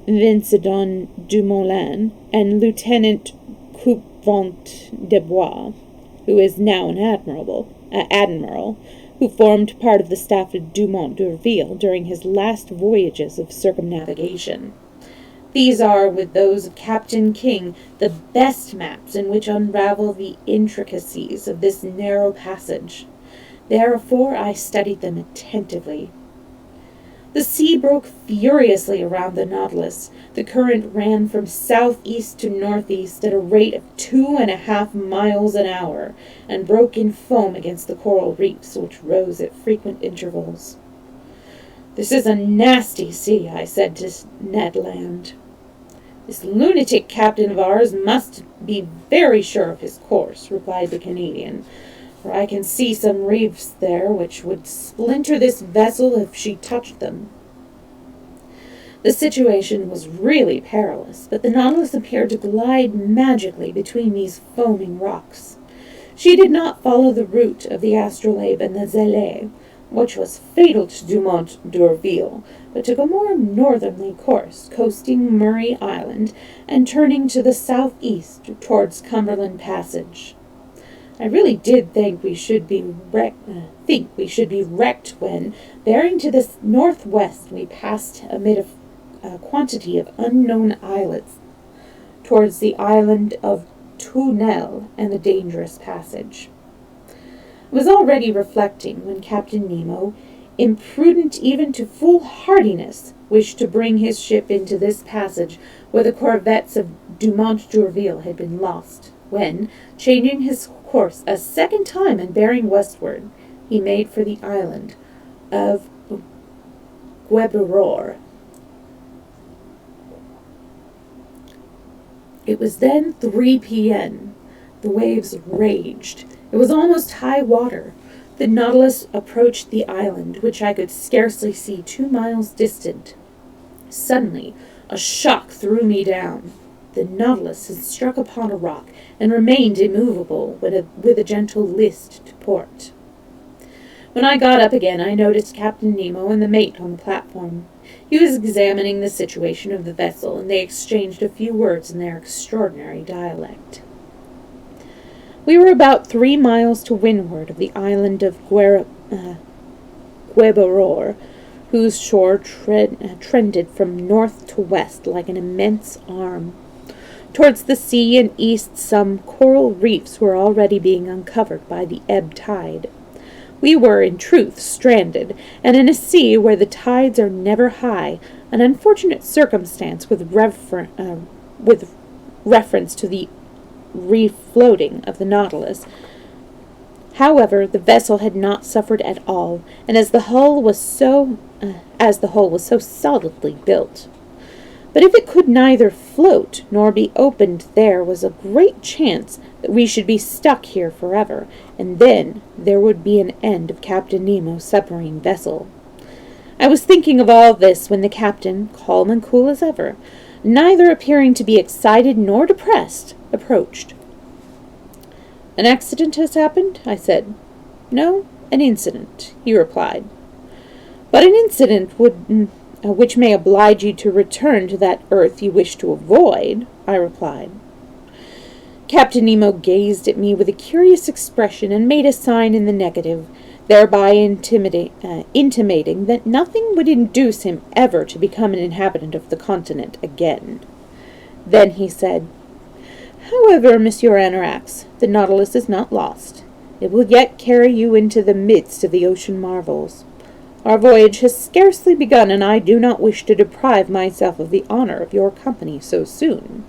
Vincedon Dumoulin and Lieutenant Couvrant de Bois, who is now an admiral, who formed part of the staff of Dumont d'Urville during his last voyages of circumnavigation. These are, with those of Captain King, the best maps in which unravel the intricacies of this narrow passage. Therefore I studied them attentively. The sea broke furiously around the Nautilus. The current ran from southeast to northeast at a rate of 2.5 miles an hour, and broke in foam against the coral reefs, which rose at frequent intervals. "This is a nasty sea," I said to Ned Land. "This lunatic captain of ours must be very sure of his course," replied the Canadian, "for I can see some reefs there which would splinter this vessel if she touched them." The situation was really perilous, but the Nautilus appeared to glide magically between these foaming rocks. She did not follow the route of the Astrolabe and the Zélé, which was fatal to Dumont d'Urville, but took a more northerly course, coasting Murray Island and turning to the southeast towards Cumberland Passage. I really did think we should be wrecked when, bearing to the northwest, we passed amid a quantity of unknown islets towards the island of Tournelle and the dangerous passage. I was already reflecting when Captain Nemo, imprudent even to foolhardiness, wished to bring his ship into this passage where the corvettes of Dumont d'Urville had been lost, when, changing his course a second time and bearing westward, he made for the island of Gueboroar. It was then 3 p.m. The waves raged. It was almost high water. The Nautilus approached the island, which I could scarcely see 2 miles distant. Suddenly, a shock threw me down. The Nautilus had struck upon a rock and remained immovable with a gentle list to port. When I got up again, I noticed Captain Nemo and the mate on the platform. He was examining the situation of the vessel, and they exchanged a few words in their extraordinary dialect. We were about 3 miles to windward of the island of Gueberor, whose shore trended from north to west like an immense arm. Towards the sea and east, some coral reefs were already being uncovered by the ebb tide. We were, in truth, stranded, and in a sea where the tides are never high, an unfortunate circumstance with reference to the refloating of the Nautilus. However, the vessel had not suffered at all, and as the hull was so solidly built. But if it could neither float nor be opened, there was a great chance that we should be stuck here forever, and then there would be an end of Captain Nemo's submarine vessel. I was thinking of all this when the captain, calm and cool as ever, neither appearing to be excited nor depressed, approached. "An accident has happened?" I said. "No, an incident," he replied. "But an incident which may oblige you to return to that earth you wish to avoid," I replied. Captain Nemo gazed at me with a curious expression and made a sign in the negative, thereby intimating that nothing would induce him ever to become an inhabitant of the continent again. Then he said, "However, Monsieur Aronnax, the Nautilus is not lost. It will yet carry you into the midst of the ocean marvels. Our voyage has scarcely begun, and I do not wish to deprive myself of the honor of your company so soon."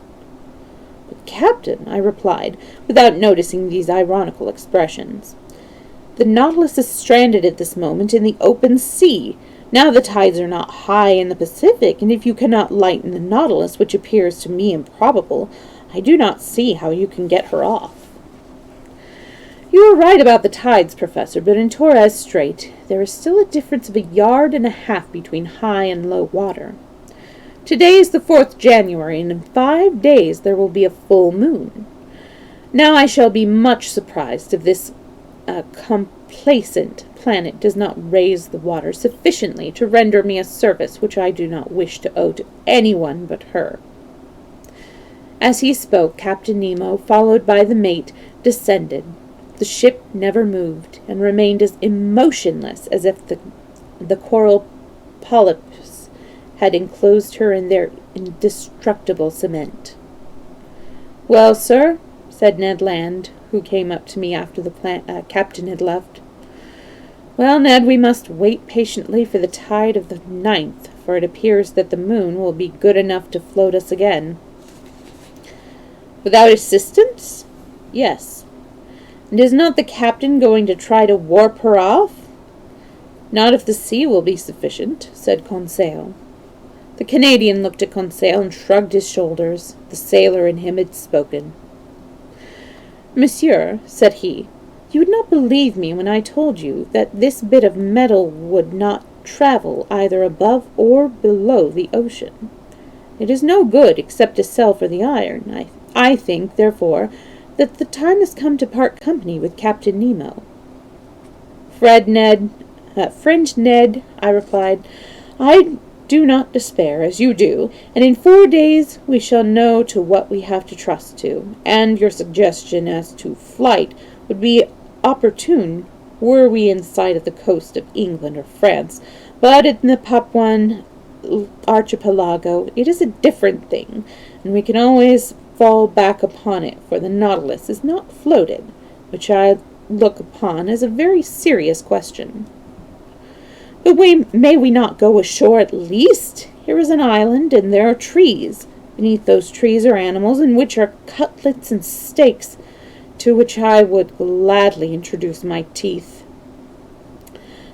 "But, Captain," I replied, without noticing these ironical expressions, "the Nautilus is stranded at this moment in the open sea. Now the tides are not high in the Pacific, and if you cannot lighten the Nautilus, which appears to me improbable, I do not see how you can get her off." "You are right about the tides, Professor, but in Torres Strait there is still a difference of 1.5 yards between high and low water. Today is the 4th January, and in 5 days there will be a full moon. Now I shall be much surprised if this complacent planet does not raise the water sufficiently to render me a service which I do not wish to owe to anyone but her." As he spoke, Captain Nemo, followed by the mate, descended. The ship never moved, and remained as emotionless as if the coral polyps had enclosed her in their indestructible cement. "Well, sir," said Ned Land, who came up to me after the captain had left. "Well, Ned, we must wait patiently for the tide of the 9th, for it appears that the moon will be good enough to float us again." "Without assistance?" "Yes." "And is not the captain going to try to warp her off?" "Not if the sea will be sufficient," said Conseil. The Canadian looked at Conseil and shrugged his shoulders. The sailor in him had spoken. "Monsieur," said he, "you would not believe me when I told you that this bit of metal would not travel either above or below the ocean. It is no good except to sell for the iron. I think, therefore, that the time has come to part company with Captain Nemo." Friend Ned," I replied, "I do not despair, as you do, and in 4 days we shall know to what we have to trust to, and your suggestion as to flight would be opportune were we in sight of the coast of England or France, but in the Papuan archipelago it is a different thing, and we can always fall back upon it, for the Nautilus is not floated, which I look upon as a very serious question." "But may we not go ashore at least? Here is an island, and there are trees. Beneath those trees are animals, in which are cutlets and steaks, to which I would gladly introduce my teeth."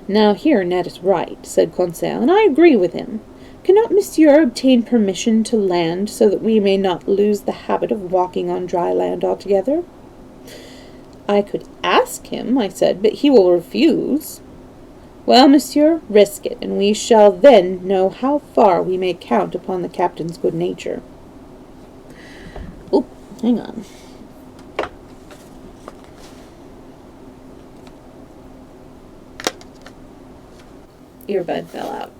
"Now here Ned is right," said Conseil, "and I agree with him. Cannot Monsieur obtain permission to land so that we may not lose the habit of walking on dry land altogether? I could ask him, I said, but he will refuse. Well, monsieur, risk it, and we shall then know how far we may count upon the captain's good nature. Oh, hang on. Earbud fell out.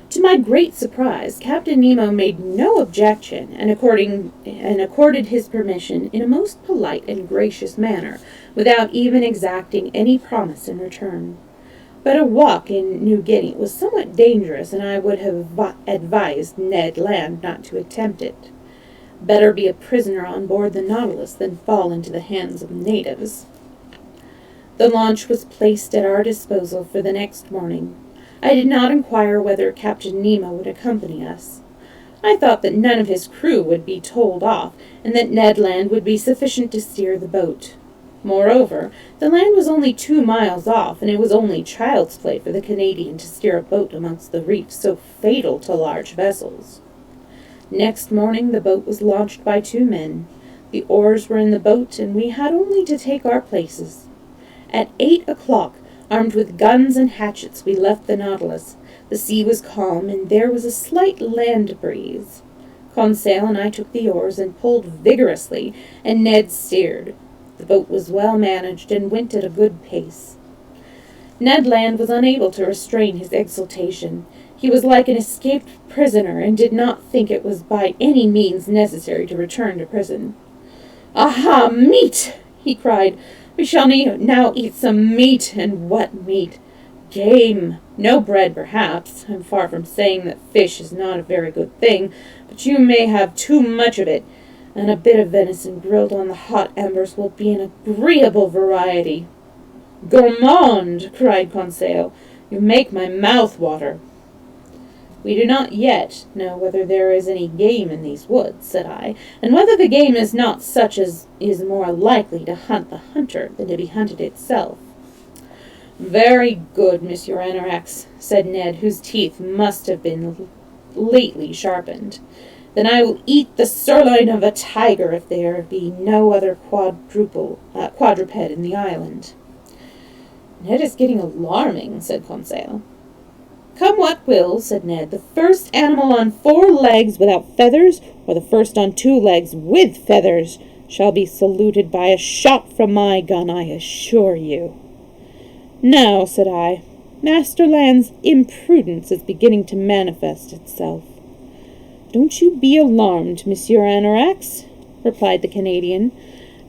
To my great surprise, Captain Nemo made no objection and accorded his permission in a most polite and gracious manner, without even exacting any promise in return. But a walk in New Guinea was somewhat dangerous, and I would have advised Ned Land not to attempt it. Better be a prisoner on board the Nautilus than fall into the hands of natives. The launch was placed at our disposal for the next morning. I did not inquire whether Captain Nemo would accompany us. I thought that none of his crew would be told off, and that Ned Land would be sufficient to steer the boat. Moreover, the land was only 2 miles off, and it was only child's play for the Canadian to steer a boat amongst the reefs so fatal to large vessels. Next morning the boat was launched by 2 men. The oars were in the boat, and we had only to take our places. At 8 o'clock, armed with guns and hatchets, we left the Nautilus. The sea was calm, and there was a slight land breeze. Conseil and I took the oars and pulled vigorously, and Ned steered. The boat was well managed and went at a good pace. Ned Land was unable to restrain his exultation. He was like an escaped prisoner, and did not think it was by any means necessary to return to prison. "Aha, meat!" he cried. "We shall now eat some meat, and what meat? Game. No bread, perhaps. I'm far from saying that fish is not a very good thing, but you may have too much of it, and a bit of venison grilled on the hot embers will be an agreeable variety." "Gourmand!" cried Conseil. "You make my mouth water." "We do not yet know whether there is any game in these woods," said I, "and whether the game is not such as is more likely to hunt the hunter than to be hunted itself." "Very good, Monsieur Anorax," said Ned, whose teeth must have been lately sharpened. "Then I will eat the sirloin of a tiger if there be no other quadruped in the island." "Ned is getting alarming," said Conseil. "Come what will," said Ned, "the first animal on 4 legs without feathers, or the first on 2 legs with feathers, shall be saluted by a shot from my gun, I assure you." "Now," said I, "Master Land's imprudence is beginning to manifest itself." "Don't you be alarmed, Monsieur Anorax," replied the Canadian,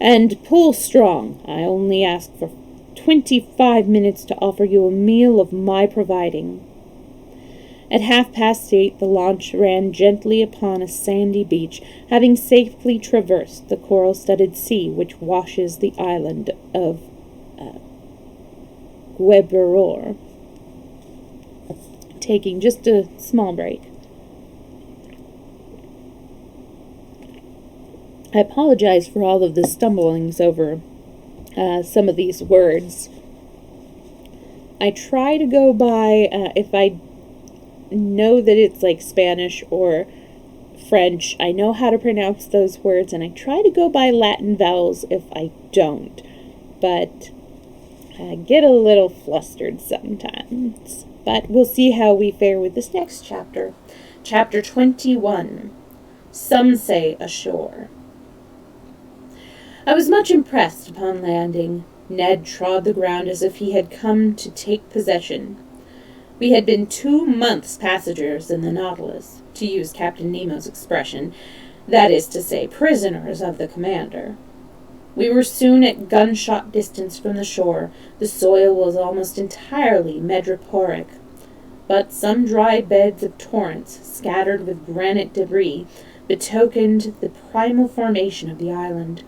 "and pull strong. I only ask for 25 minutes to offer you a meal of my providing." At 8:30, the launch ran gently upon a sandy beach, having safely traversed the coral-studded sea which washes the island of Gueboroar. Taking just a small break. I apologize for all of the stumblings over some of these words. I try to go by, if I know that it's like Spanish or French, I know how to pronounce those words, and I try to go by Latin vowels if I don't, but I get a little flustered sometimes. But we'll see how we fare with this next chapter. Chapter 21. Some Say Ashore. I was much impressed upon landing. Ned trod the ground as if he had come to take possession. We had been 2 months passengers in the Nautilus, to use Captain Nemo's expression, that is to say, prisoners of the commander. We were soon at gunshot distance from the shore. The soil was almost entirely madreporic, but some dry beds of torrents, scattered with granite debris, betokened the primal formation of the island.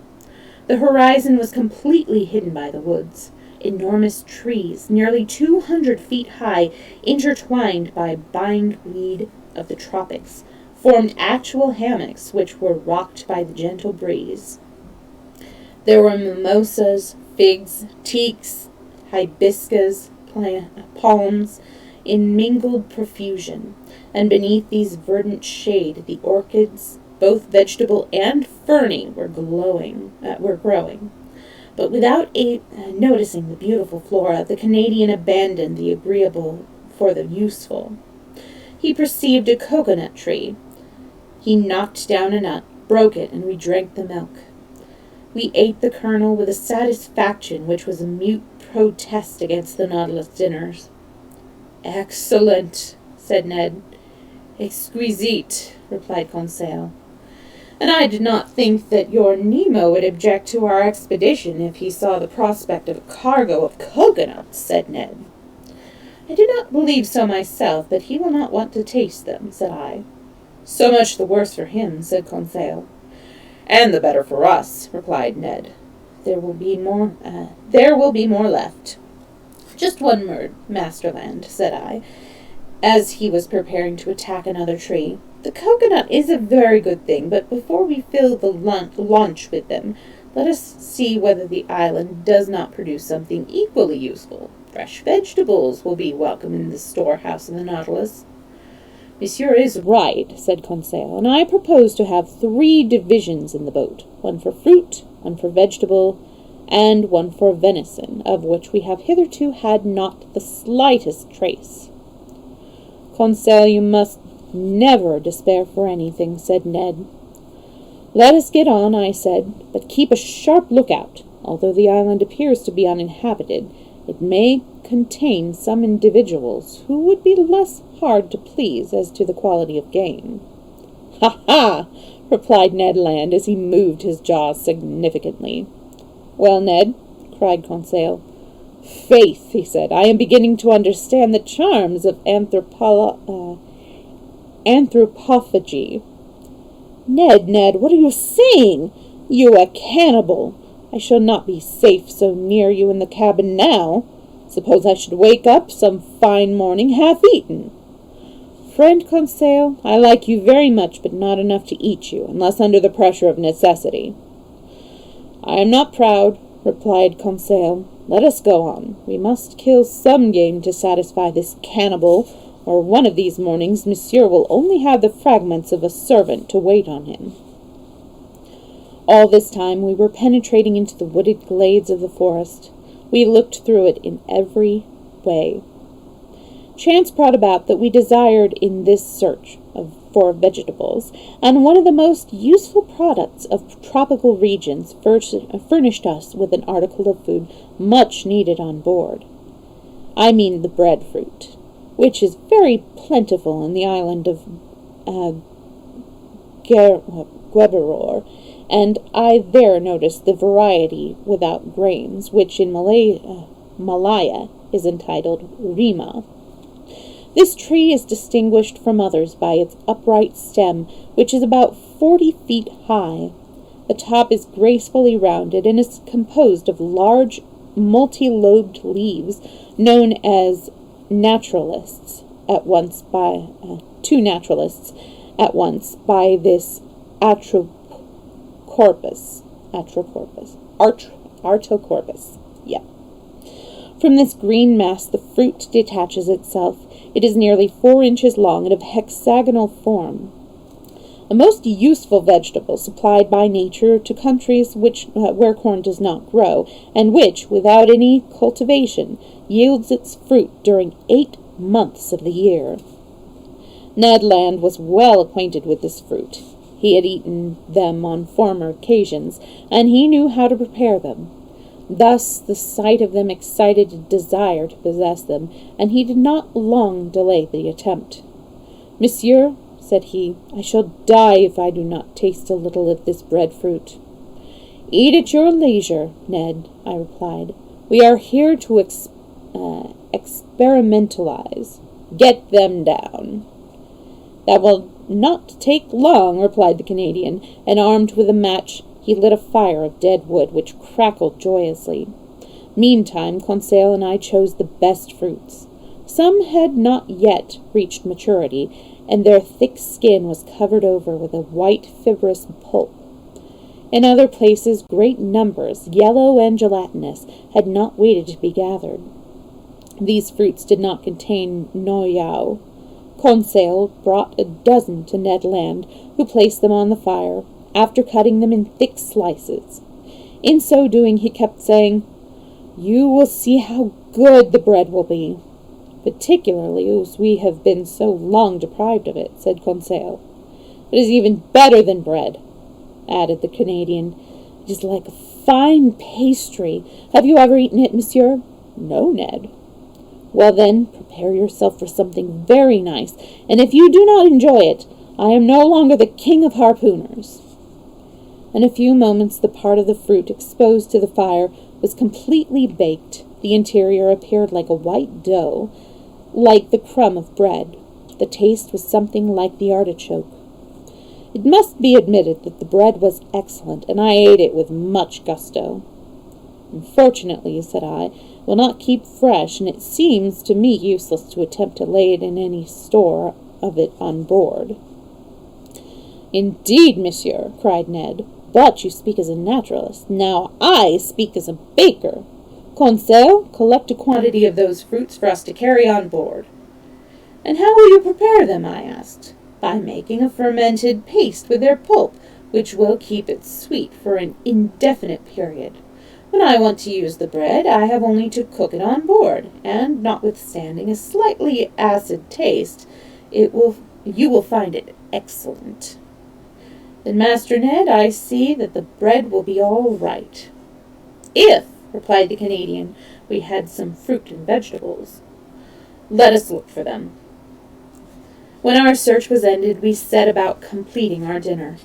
The horizon was completely hidden by the woods. Enormous trees, nearly 200 feet high, intertwined by bindweed of the tropics, formed actual hammocks which were rocked by the gentle breeze. There were mimosas, figs, teaks, hibiscus, palms, in mingled profusion, and beneath these verdant shade the orchids, both vegetable and ferny, were growing. But without noticing the beautiful flora, the Canadian abandoned the agreeable for the useful. He perceived a coconut tree. He knocked down a nut, broke it, and we drank the milk. We ate the kernel with a satisfaction which was a mute protest against the Nautilus dinners. "Excellent," said Ned. "Exquisite," replied Conseil. "And I did not think that your Nemo would object to our expedition if he saw the prospect of a cargo of coconuts," said Ned. "I do not believe so myself, but he will not want to taste them," said I. "So much the worse for him," said Conseil. "And the better for us," replied Ned. There will be more left." "Just one word, Masterland," said I, as he was preparing to attack another tree. "The coconut is a very good thing, but before we fill the launch with them, let us see whether the island does not produce something equally useful. Fresh vegetables will be welcome in the storehouse of the Nautilus." "Monsieur is right," said Conseil, "and I propose to have 3 divisions in the boat, one for fruit, one for vegetable, and one for venison, of which we have hitherto had not the slightest trace." "Conseil, you must never despair for anything," said Ned. "Let us get on," I said, "but keep a sharp lookout. Although the island appears to be uninhabited, it may contain some individuals who would be less hard to please as to the quality of game." "Ha ha!" replied Ned Land as he moved his jaws significantly. "Well, Ned," cried Conseil. "Faith," he said, "I am beginning to understand the charms of anthropophagy." Ned, what are you saying? You a cannibal! I shall not be safe so near you in the cabin now. Suppose I should wake up some fine morning half-eaten." "Friend Conseil, I like you very much, but not enough to eat you, unless under the pressure of necessity." "I am not proud," replied Conseil. "Let us go on. We must kill some game to satisfy this cannibal, or one of these mornings Monsieur will only have the fragments of a servant to wait on him." All this time we were penetrating into the wooded glades of the forest. We looked through it in every way. Chance brought about that we desired in this search for vegetables, and one of the most useful products of tropical regions furnished us with an article of food much needed on board. I mean the breadfruit, which is very plentiful in the island of Gueberor, and I there noticed the variety without grains, which in Malaya is entitled rima. This tree is distinguished from others by its upright stem, which is about 40 feet high. The top is gracefully rounded and is composed of large, multi-lobed leaves, known as two naturalists at once by this Artocorpus. Yeah. From this green mass the fruit detaches itself. It is nearly 4 inches long and of hexagonal form. A most useful vegetable supplied by nature to countries where corn does not grow, and which, without any cultivation, yields its fruit during 8 months of the year. Ned Land was well acquainted with this fruit. He had eaten them on former occasions, and he knew how to prepare them. Thus the sight of them excited a desire to possess them, and he did not long delay the attempt. "Monsieur," said he, "I shall die if I do not taste a little of this breadfruit." "Eat at your leisure, Ned," I replied. "We are here to experimentalize. Get them down." "That will not take long," replied the Canadian, and armed with a match, he lit a fire of dead wood, which crackled joyously. Meantime, Conseil and I chose the best fruits. Some had not yet reached maturity, and their thick skin was covered over with a white fibrous pulp. In other places, great numbers, yellow and gelatinous, had not waited to be gathered. These fruits did not contain noyau. Conseil brought a dozen to Ned Land, who placed them on the fire, after cutting them in thick slices. In so doing, he kept saying, "You will see how good the bread will be." "Particularly as we have been so long deprived of it," said Conseil. "It is even better than bread," added the Canadian. "It is like a fine pastry. Have you ever eaten it, monsieur?" "No, Ned." "Well, then, prepare yourself for something very nice, and if you do not enjoy it, I am no longer the king of harpooners." In a few moments the part of the fruit exposed to the fire was completely baked. The interior appeared like a white dough, like the crumb of bread. The taste was something like the artichoke. It must be admitted that the bread was excellent, and I ate it with much gusto. "Unfortunately," said I, "it will not keep fresh, and it seems to me useless to attempt to lay it in any store of it on board." "Indeed, monsieur," cried Ned, "but you speak as a naturalist. Now I speak as a baker. Conseil, collect a quantity of those fruits for us to carry on board." "And how will you prepare them?" I asked. "By making a fermented paste with their pulp, which will keep it sweet for an indefinite period. When I want to use the bread, I have only to cook it on board, and notwithstanding a slightly acid taste, you will find it excellent." "Then, Master Ned, I see that the bread will be all right." "If," replied the Canadian, "we had some fruit and vegetables." "Let us look for them." When our search was ended, we set about completing our dinner.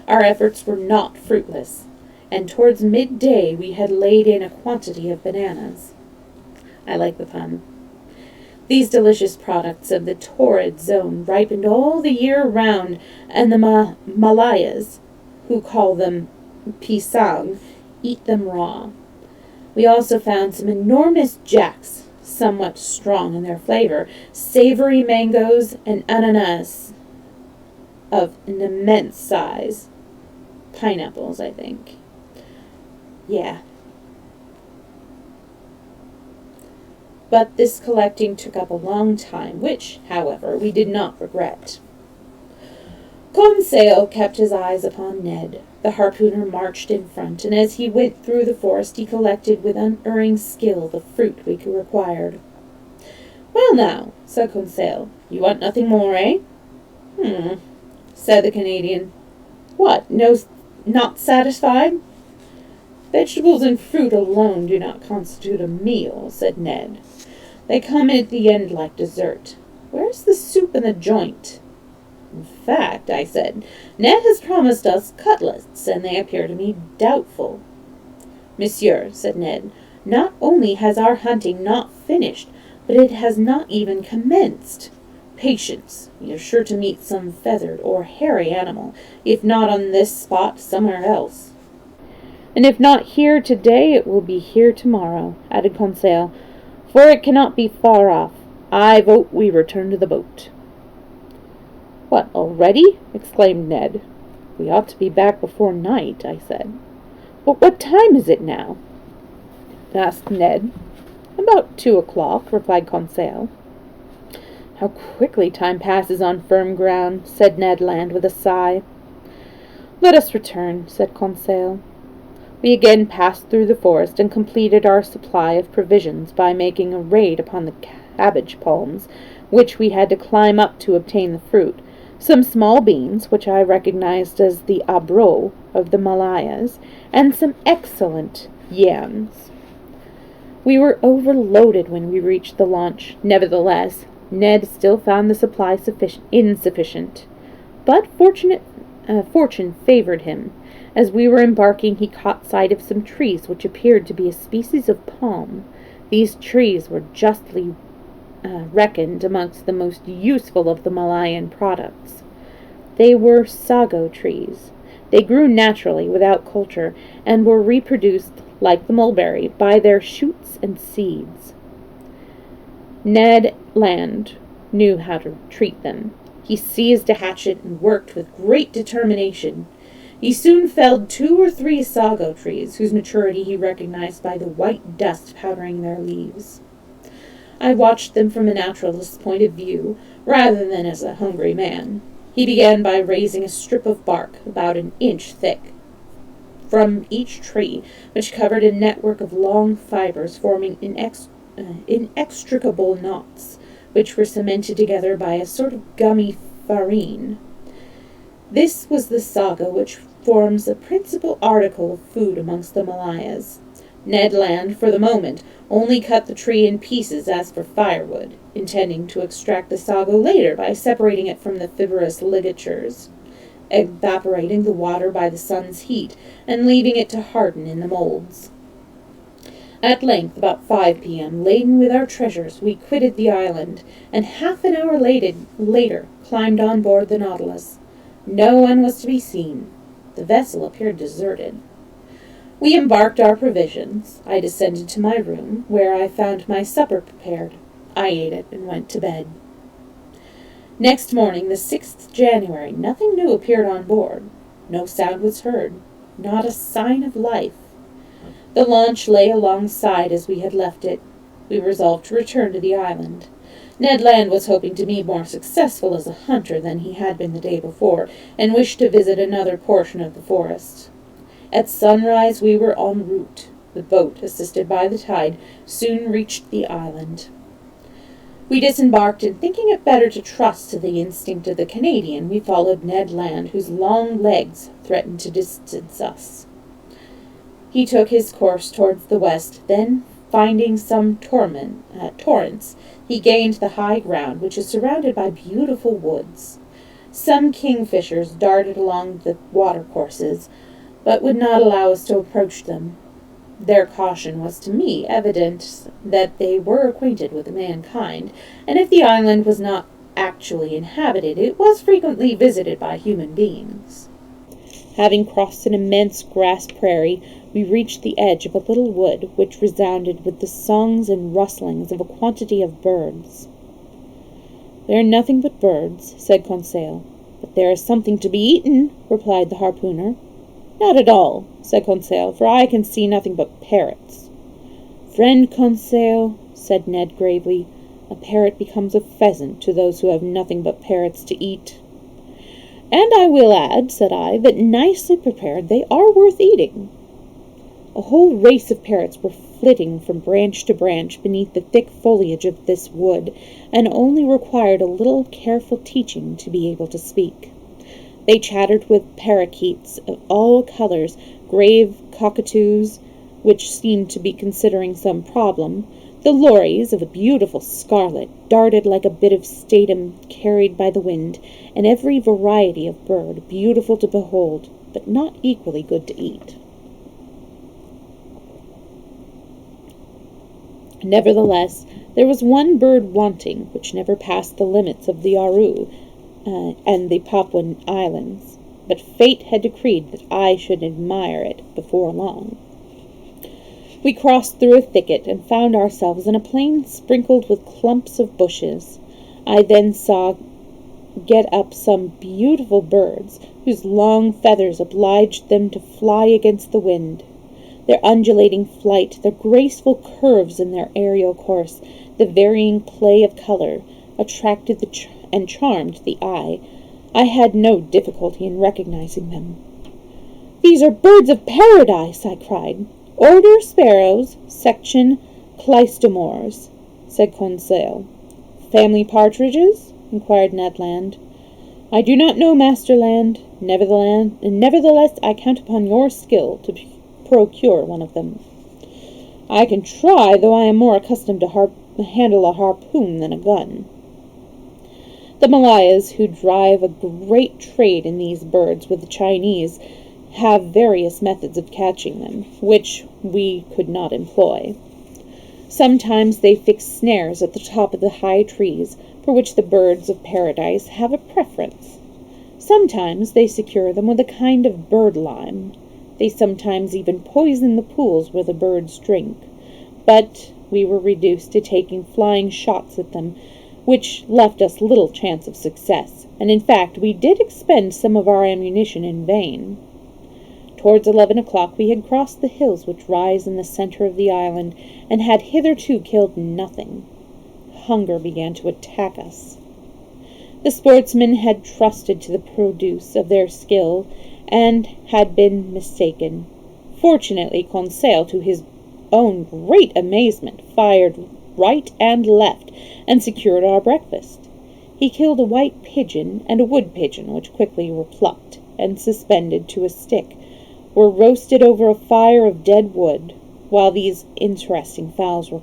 Our efforts were not fruitless, and towards midday we had laid in a quantity of bananas. I like the pun. These delicious products of the torrid zone ripened all the year round, and the Malayas, who call them pisang, eat them raw. We also found some enormous jacks, somewhat strong in their flavor, savory mangoes, and ananas of an immense size. Pineapples, I think. Yeah. But this collecting took up a long time, which, however, we did not regret. Conseil kept his eyes upon Ned. The harpooner marched in front, and as he went through the forest he collected with unerring skill the fruit we required. "Well now," said Conseil, "you want nothing more, eh?" Said the Canadian. "What, not satisfied?" "Vegetables and fruit alone do not constitute a meal," said Ned. "They come in at the end like dessert. Where's the soup and the joint?" "In fact," I said, "Ned has promised us cutlets, and they appear to me doubtful." "Monsieur," said Ned, "not only has our hunting not finished, but it has not even commenced. Patience. We are sure to meet some feathered or hairy animal, if not on this spot, somewhere else." "And if not here today, it will be here tomorrow," added Conseil, "for it cannot be far off. I vote we return to the boat." "What, already?" exclaimed Ned. "We ought to be back before night," I said. "But what time is it now?" asked Ned. "About 2 o'clock," replied Conseil. "How quickly time passes on firm ground," said Ned Land with a sigh. "Let us return," said Conseil. We again passed through the forest and completed our supply of provisions by making a raid upon the cabbage palms, which we had to climb up to obtain the fruit, some small beans, which I recognized as the abro of the Malayas, and some excellent yams. We were overloaded when we reached the launch. Nevertheless, Ned still found the supply insufficient, but fortune favored him. As we were embarking, he caught sight of some trees which appeared to be a species of palm. These trees were justly reckoned amongst the most useful of the Malayan products. They were sago trees. They grew naturally, without culture, and were reproduced, like the mulberry, by their shoots and seeds. Ned Land knew how to treat them. He seized a hatchet and worked with great determination. He soon felled 2 or 3 sago trees, whose maturity he recognized by the white dust powdering their leaves. I watched them from a naturalist's point of view, rather than as a hungry man. He began by raising a strip of bark about an inch thick from each tree, which covered a network of long fibers forming inextricable knots, which were cemented together by a sort of gummy farine. This was the sago which forms a principal article of food amongst the Malayas. Ned Land, for the moment, only cut the tree in pieces as for firewood, intending to extract the sago later by separating it from the fibrous ligatures, evaporating the water by the sun's heat, and leaving it to harden in the molds. At length, about 5 p.m., laden with our treasures, we quitted the island, and half an hour later climbed on board the Nautilus. No one was to be seen. The vessel appeared deserted. We embarked our provisions. I descended to my room, where I found my supper prepared. I ate it and went to bed. Next morning, the 6th January, nothing new appeared on board. No sound was heard. Not a sign of life. The launch lay alongside as we had left it. We resolved to return to the island. Ned Land was hoping to be more successful as a hunter than he had been the day before, and wished to visit another portion of the forest. At sunrise we were en route. The boat, assisted by the tide, soon reached the island. We disembarked, and thinking it better to trust to the instinct of the Canadian, we followed Ned Land, whose long legs threatened to distance us. He took his course towards the west, then, finding some torrents, he gained the high ground, which is surrounded by beautiful woods. Some kingfishers darted along the watercourses, but would not allow us to approach them. Their caution was to me evident that they were acquainted with mankind, and if the island was not actually inhabited, it was frequently visited by human beings. Having crossed an immense grass prairie, we reached the edge of a little wood, which resounded with the songs and rustlings of a quantity of birds. "They are nothing but birds," said Conseil. "But there is something to be eaten," replied the harpooner. "Not at all," said Conseil, "for I can see nothing but parrots." "Friend Conseil," said Ned gravely, "a parrot becomes a pheasant to those who have nothing but parrots to eat." "And I will add," said I, "that nicely prepared they are worth eating." A whole race of parrots were flitting from branch to branch beneath the thick foliage of this wood, and only required a little careful teaching to be able to speak. They chattered with parakeets of all colors, grave cockatoos, which seemed to be considering some problem. The lories, of a beautiful scarlet, darted like a bit of stratum carried by the wind, and every variety of bird, beautiful to behold, but not equally good to eat. Nevertheless, there was one bird wanting, which never passed the limits of the Aru and the Papuan Islands, but fate had decreed that I should admire it before long. We crossed through a thicket and found ourselves in a plain sprinkled with clumps of bushes. I then saw get up some beautiful birds, whose long feathers obliged them to fly against the wind. Their undulating flight, their graceful curves in their aerial course, the varying play of color, attracted and charmed the eye. I had no difficulty in recognizing them. "These are birds of paradise!" I cried. "Order sparrows, section Cleistomores," said Conseil. "Family partridges?" inquired Ned Land. "I do not know, Master Land. Nevertheless, I count upon your skill to procure one of them." "I can try, though I am more accustomed to handle a harpoon than a gun." The Malayas, who drive a great trade in these birds with the Chinese, have various methods of catching them, which we could not employ. Sometimes they fix snares at the top of the high trees, for which the birds of paradise have a preference. Sometimes they secure them with a kind of bird lime. They sometimes even poison the pools where the birds drink. But we were reduced to taking flying shots at them, which left us little chance of success, and in fact we did expend some of our ammunition in vain. Towards 11 o'clock we had crossed the hills which rise in the center of the island, and had hitherto killed nothing. hunger began to attack us. The sportsmen had trusted to the produce of their skill, and had been mistaken. Fortunately, Conseil, to his own great amazement, fired right and left, and secured our breakfast. He killed a white pigeon and a wood pigeon, which quickly were plucked, and suspended to a stick, were roasted over a fire of dead wood. While these interesting fowls were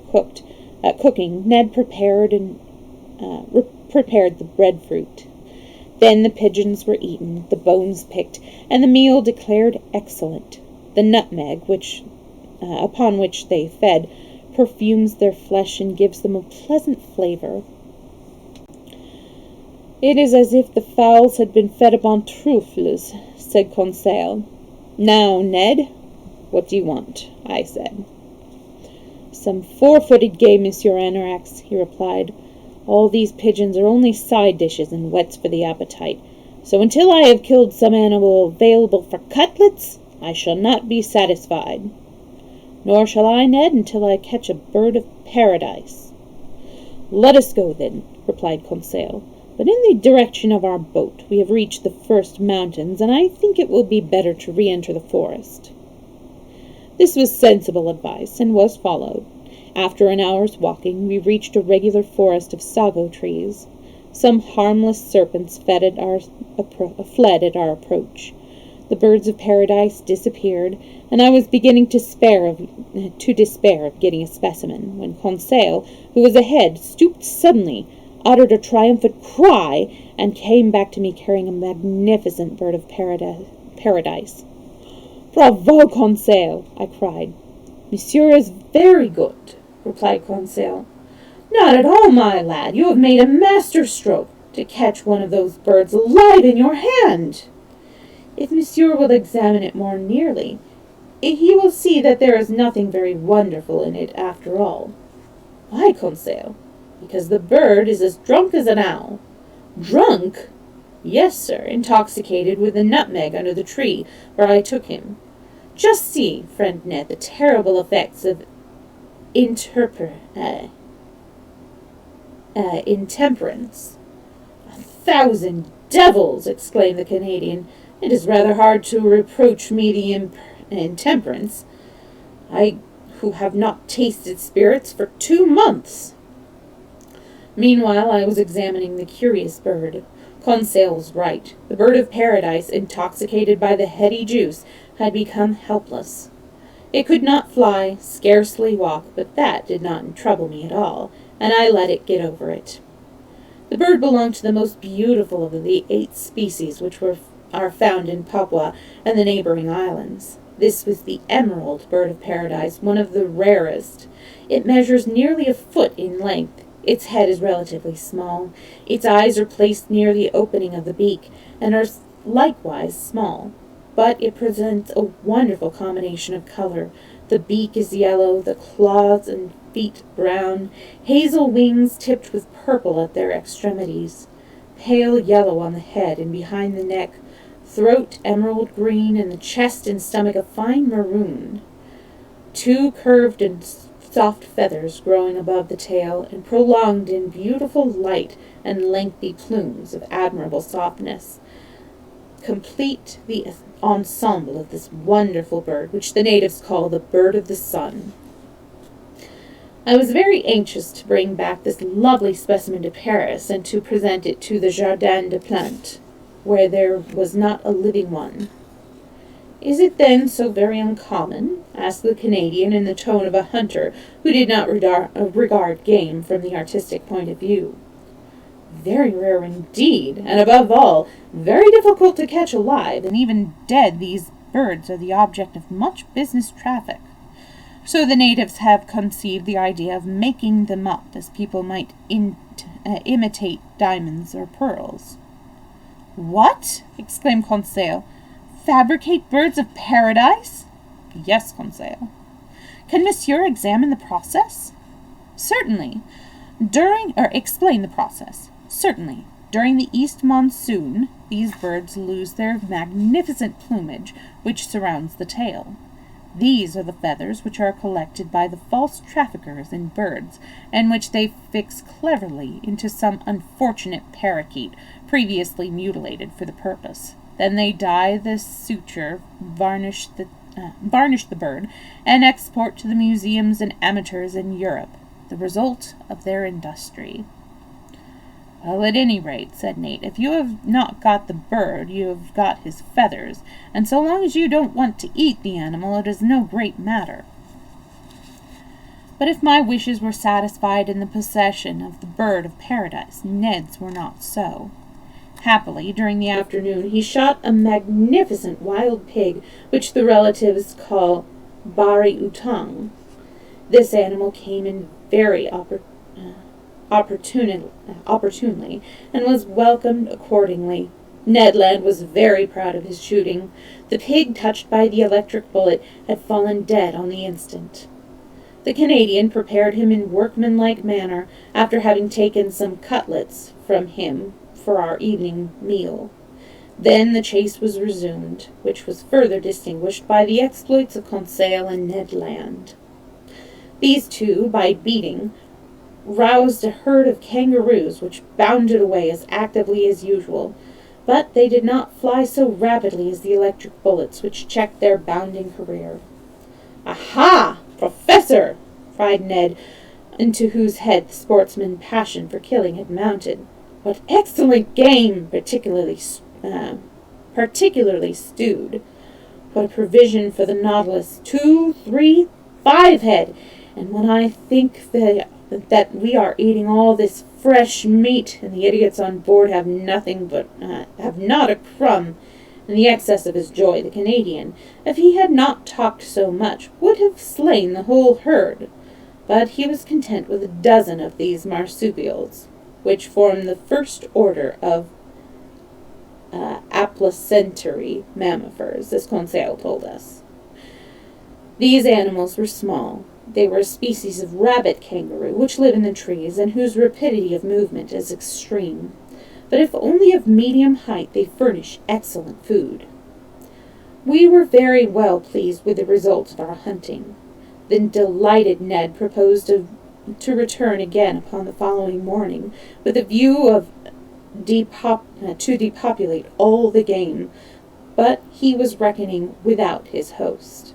cooking, Ned prepared the breadfruit. Then the pigeons were eaten, the bones picked, and the meal declared excellent. The nutmeg, upon which they fed, perfumes their flesh and gives them a pleasant flavor. "It is as if the fowls had been fed upon truffles," said Conseil. "Now, Ned, what do you want?" I said. "Some four-footed game, Monsieur Anorax," he replied. "All these pigeons are only side dishes and whets for the appetite, so until I have killed some animal available for cutlets, I shall not be satisfied." "Nor shall I, Ned, until I catch a bird of paradise." "Let us go, then," replied Conseil. "But in the direction of our boat. We have reached the first mountains, and I think it will be better to re-enter the forest." This was sensible advice, and was followed. After an hour's walking, we reached a regular forest of sago trees. Some harmless serpents fled at our approach. The birds of paradise disappeared, and I was beginning to despair of getting a specimen, when Conseil, who was ahead, stooped suddenly, uttered a triumphant cry, and came back to me carrying a magnificent bird of paradise. "Bravo, Conseil!" I cried. "Monsieur is very good," replied Conseil. "Not at all, my lad. You have made a master stroke to catch one of those birds alive in your hand. If monsieur will examine it more nearly, he will see that there is nothing very wonderful in it after all." "Why, Conseil?" "Because the bird is as drunk as an owl." "Drunk?" "Yes, sir, intoxicated with the nutmeg under the tree where I took him. Just see, friend Ned, the terrible effects of intemperance." "A thousand devils!" exclaimed the Canadian. "It is rather hard to reproach me the intemperance. I, who have not tasted spirits for 2 months." Meanwhile, I was examining the curious bird. Conseil was right. The bird of paradise, intoxicated by the heady juice, had become helpless. It could not fly, scarcely walk, but that did not trouble me at all, and I let it get over it. The bird belonged to the most beautiful of the 8 species which are found in Papua and the neighboring islands. This was the emerald bird of paradise, one of the rarest. It measures nearly a foot in length. Its head is relatively small. Its eyes are placed near the opening of the beak, and are likewise small. But it presents a wonderful combination of color. The beak is yellow, the claws and feet brown, hazel wings tipped with purple at their extremities, pale yellow on the head and behind the neck, throat emerald green, and the chest and stomach a fine maroon. 2 curved and soft feathers growing above the tail, and prolonged in beautiful light and lengthy plumes of admirable softness, complete the ensemble of this wonderful bird, which the natives call the bird of the sun. I was very anxious to bring back this lovely specimen to Paris, and to present it to the Jardin des Plantes, where there was not a living one. "Is it then so very uncommon?" asked the Canadian in the tone of a hunter who did not regard game from the artistic point of view. "Very rare indeed, and above all, very difficult to catch alive, and even dead these birds are the object of much business traffic. So the natives have conceived the idea of making them up as people might imitate diamonds or pearls." "What?" exclaimed Conseil. "Fabricate birds of paradise?" "Yes, Conseil." "Can monsieur examine the process?" "Certainly. Explain the process." "Certainly. During the east monsoon, these birds lose their magnificent plumage, which surrounds the tail. These are the feathers which are collected by the false traffickers in birds, and which they fix cleverly into some unfortunate parakeet, previously mutilated for the purpose. Then they dye the suture, varnish the bird, and export to the museums and amateurs in Europe, the result of their industry. Well, at any rate, said Nate, if you have not got the bird, you have got his feathers, and so long as you don't want to eat the animal, it is no great matter. But if my wishes were satisfied in the possession of the bird of paradise, Ned's were not so. Happily, during the afternoon, He shot a magnificent wild pig, which the relatives call bari utang. This animal came in very opportunely, and was welcomed accordingly. Ned Land was very proud of his shooting. The pig, touched by the electric bullet, had fallen dead on the instant. The Canadian prepared him in workmanlike manner, after having taken some cutlets from him for our evening meal. Then the chase was resumed, which was further distinguished by the exploits of Conseil and Ned Land. These two, by beating, roused a herd of kangaroos which bounded away as actively as usual, but they did not fly so rapidly as the electric bullets which checked their bounding career. "Aha! Professor!" cried Ned, into whose head the sportsman's passion for killing had mounted. "What excellent game, particularly stewed. What a provision for the Nautilus! 2, 3, 5 head! And when I think that we are eating all this fresh meat, and the idiots on board have not a crumb." In the excess of his joy, the Canadian, if he had not talked so much, would have slain the whole herd. But he was content with a dozen of these marsupials, which form the first order of aplacentary mammifers, as Conseil told us. These animals were small. They were a species of rabbit kangaroo, which live in the trees, and whose rapidity of movement is extreme. But if only of medium height, they furnish excellent food. We were very well pleased with the result of our hunting. The delighted Ned proposed to return again upon the following morning, with a view of to depopulate all the game, but he was reckoning without his host.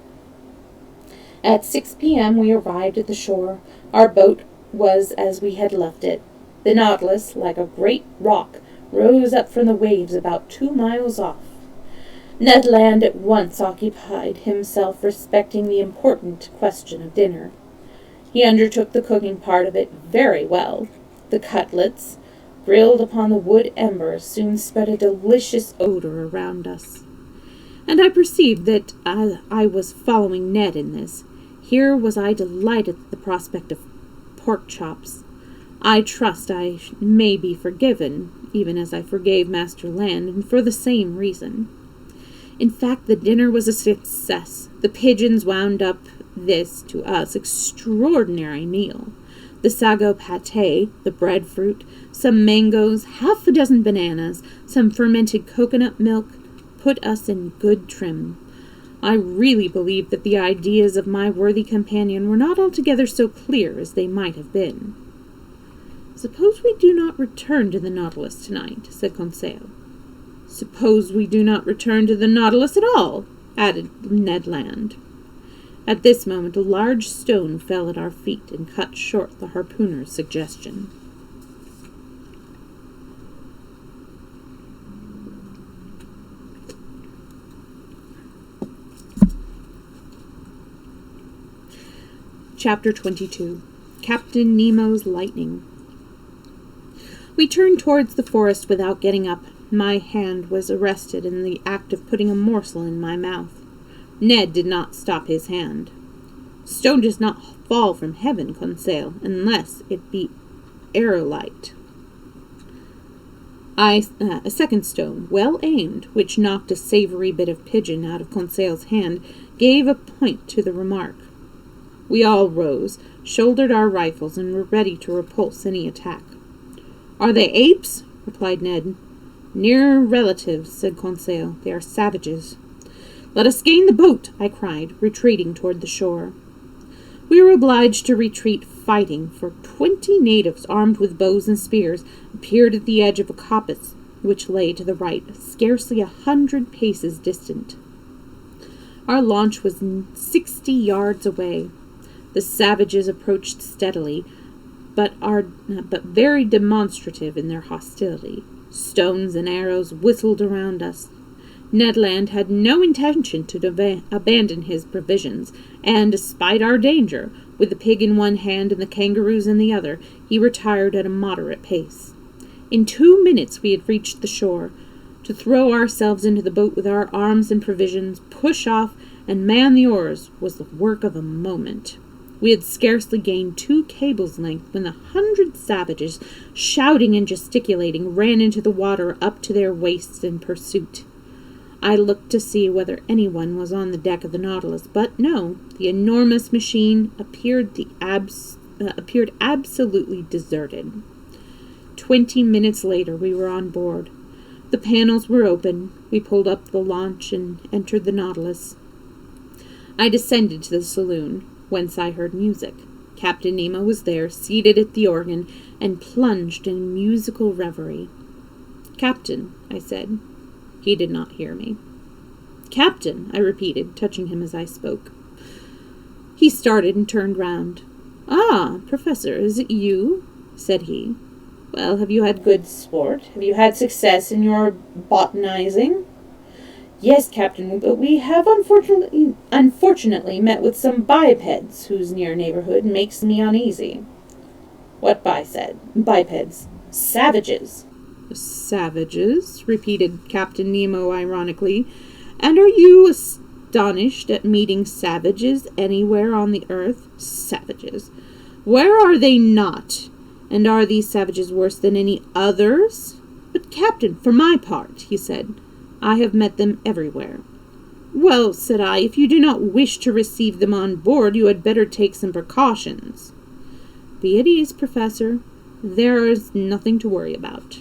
At 6 p.m. we arrived at the shore. Our boat was as we had left it. The Nautilus, like a great rock, rose up from the waves about 2 miles off. Ned Land at once occupied himself respecting the important question of dinner. He undertook the cooking part of it very well. The cutlets, grilled upon the wood embers, soon spread a delicious odor around us. And I perceived that I was following Ned in this. Here was I delighted at the prospect of pork chops. I trust I may be forgiven, even as I forgave Master Land, and for the same reason. In fact, the dinner was a success. The pigeons wound up this, to us, extraordinary meal. The sago pâté, the breadfruit, some mangoes, half a dozen bananas, some fermented coconut milk, put us in good trim. I really believe that the ideas of my worthy companion were not altogether so clear as they might have been. "Suppose we do not return to the Nautilus tonight," said Conseil. "Suppose we do not return to the Nautilus at all," added Ned Land. At this moment a large stone fell at our feet and cut short the harpooner's suggestion. Chapter 22. Captain Nemo's Lightning. We turned towards the forest without getting up. My hand was arrested in the act of putting a morsel in my mouth. Ned did not stop his hand. "Stone does not fall from heaven, Conseil, unless it be aerolite." A second stone, well aimed, which knocked a savory bit of pigeon out of Conseil's hand, gave a point to the remark. We all rose, shouldered our rifles, and were ready to repulse any attack. "Are they apes?" replied Ned. "Near relatives," said Conseil. "They are savages." "Let us gain the boat," I cried, retreating toward the shore. We were obliged to retreat fighting, for 20 natives armed with bows and spears appeared at the edge of a coppice which lay to the right, scarcely 100 paces distant. Our launch was 60 yards away. The savages approached steadily, but very demonstrative in their hostility. Stones and arrows whistled around us. Ned Land had no intention to abandon his provisions, and, despite our danger, with the pig in one hand and the kangaroos in the other, he retired at a moderate pace. In 2 minutes we had reached the shore. To throw ourselves into the boat with our arms and provisions, push off, and man the oars was the work of a moment. We had scarcely gained 2 cables' length when 100 savages, shouting and gesticulating, ran into the water up to their waists in pursuit. I looked to see whether anyone was on the deck of the Nautilus, but no, the enormous machine appeared absolutely deserted. 20 minutes later we were on board. The panels were open. We pulled up the launch and entered the Nautilus. I descended to the saloon, whence I heard music. Captain Nemo was there, seated at the organ, and plunged in musical reverie. "Captain," I said. He did not hear me. "Captain," I repeated, touching him as I spoke. He started and turned round. "Ah, Professor, is it you?" said he. "Well, have you had good sport? Have you had success in your botanizing?" "Yes, Captain, but we have unfortunately met with some bipeds whose near neighborhood makes me uneasy." "What bipeds?" "Savages." "Savages?" repeated Captain Nemo ironically. "And are you astonished at meeting savages anywhere on the earth? Savages! Where are they not? And are these savages worse than any others?" "But, Captain, for my part," he said, "I have met them everywhere." "Well," said I, "if you do not wish to receive them on board, you had better take some precautions." "Be at ease, Professor. There is nothing to worry about."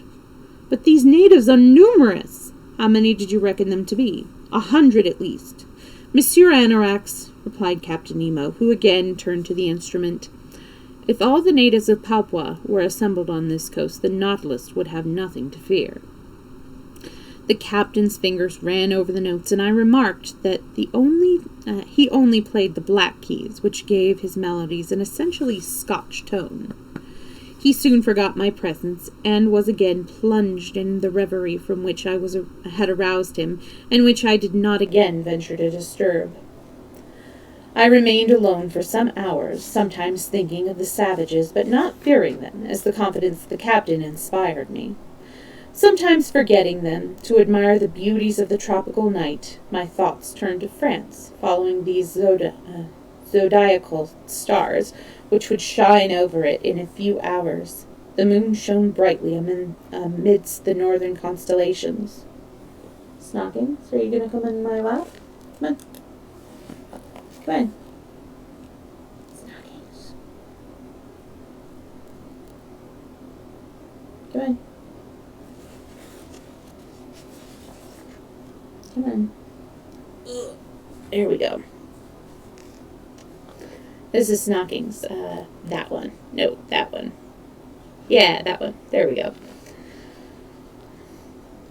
"But these natives are numerous." "How many did you reckon them to be?" 100 at least." "Monsieur Anorax," replied Captain Nemo, who again turned to the instrument, "if all the natives of Papua were assembled on this coast, the Nautilus would have nothing to fear." The captain's fingers ran over the notes, and I remarked that he only played the black keys, which gave his melodies an essentially Scotch tone. He soon forgot my presence, and was again plunged in the reverie from which I had aroused him, and which I did not again venture to disturb. I remained alone for some hours, sometimes thinking of the savages, but not fearing them, as the confidence of the captain inspired me. Sometimes forgetting them, to admire the beauties of the tropical night, my thoughts turned to France, following these zodiacal stars, which would shine over it in a few hours. The moon shone brightly amidst the northern constellations. "Snockings, are you going to come in my lap? Come on. Come on. Snockings. Come on. Come on. There we go. This is Snockings. That one. No, that one. Yeah, that one. There we go.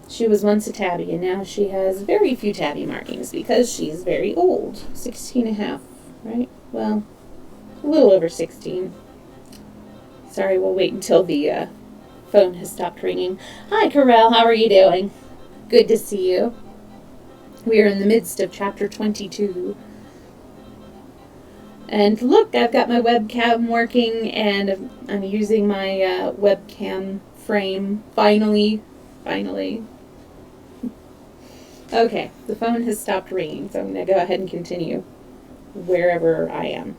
She was once a tabby, and now she has very few tabby markings because she's very old. 16 and a half, right? Well, a little over 16. Sorry, we'll wait until the phone has stopped ringing. Hi, Corel. How are you doing? Good to see you. We are in the midst of Chapter 22. And look, I've got my webcam working, and I'm using my webcam frame. Finally. Okay, the phone has stopped ringing, so I'm going to go ahead and continue wherever I am.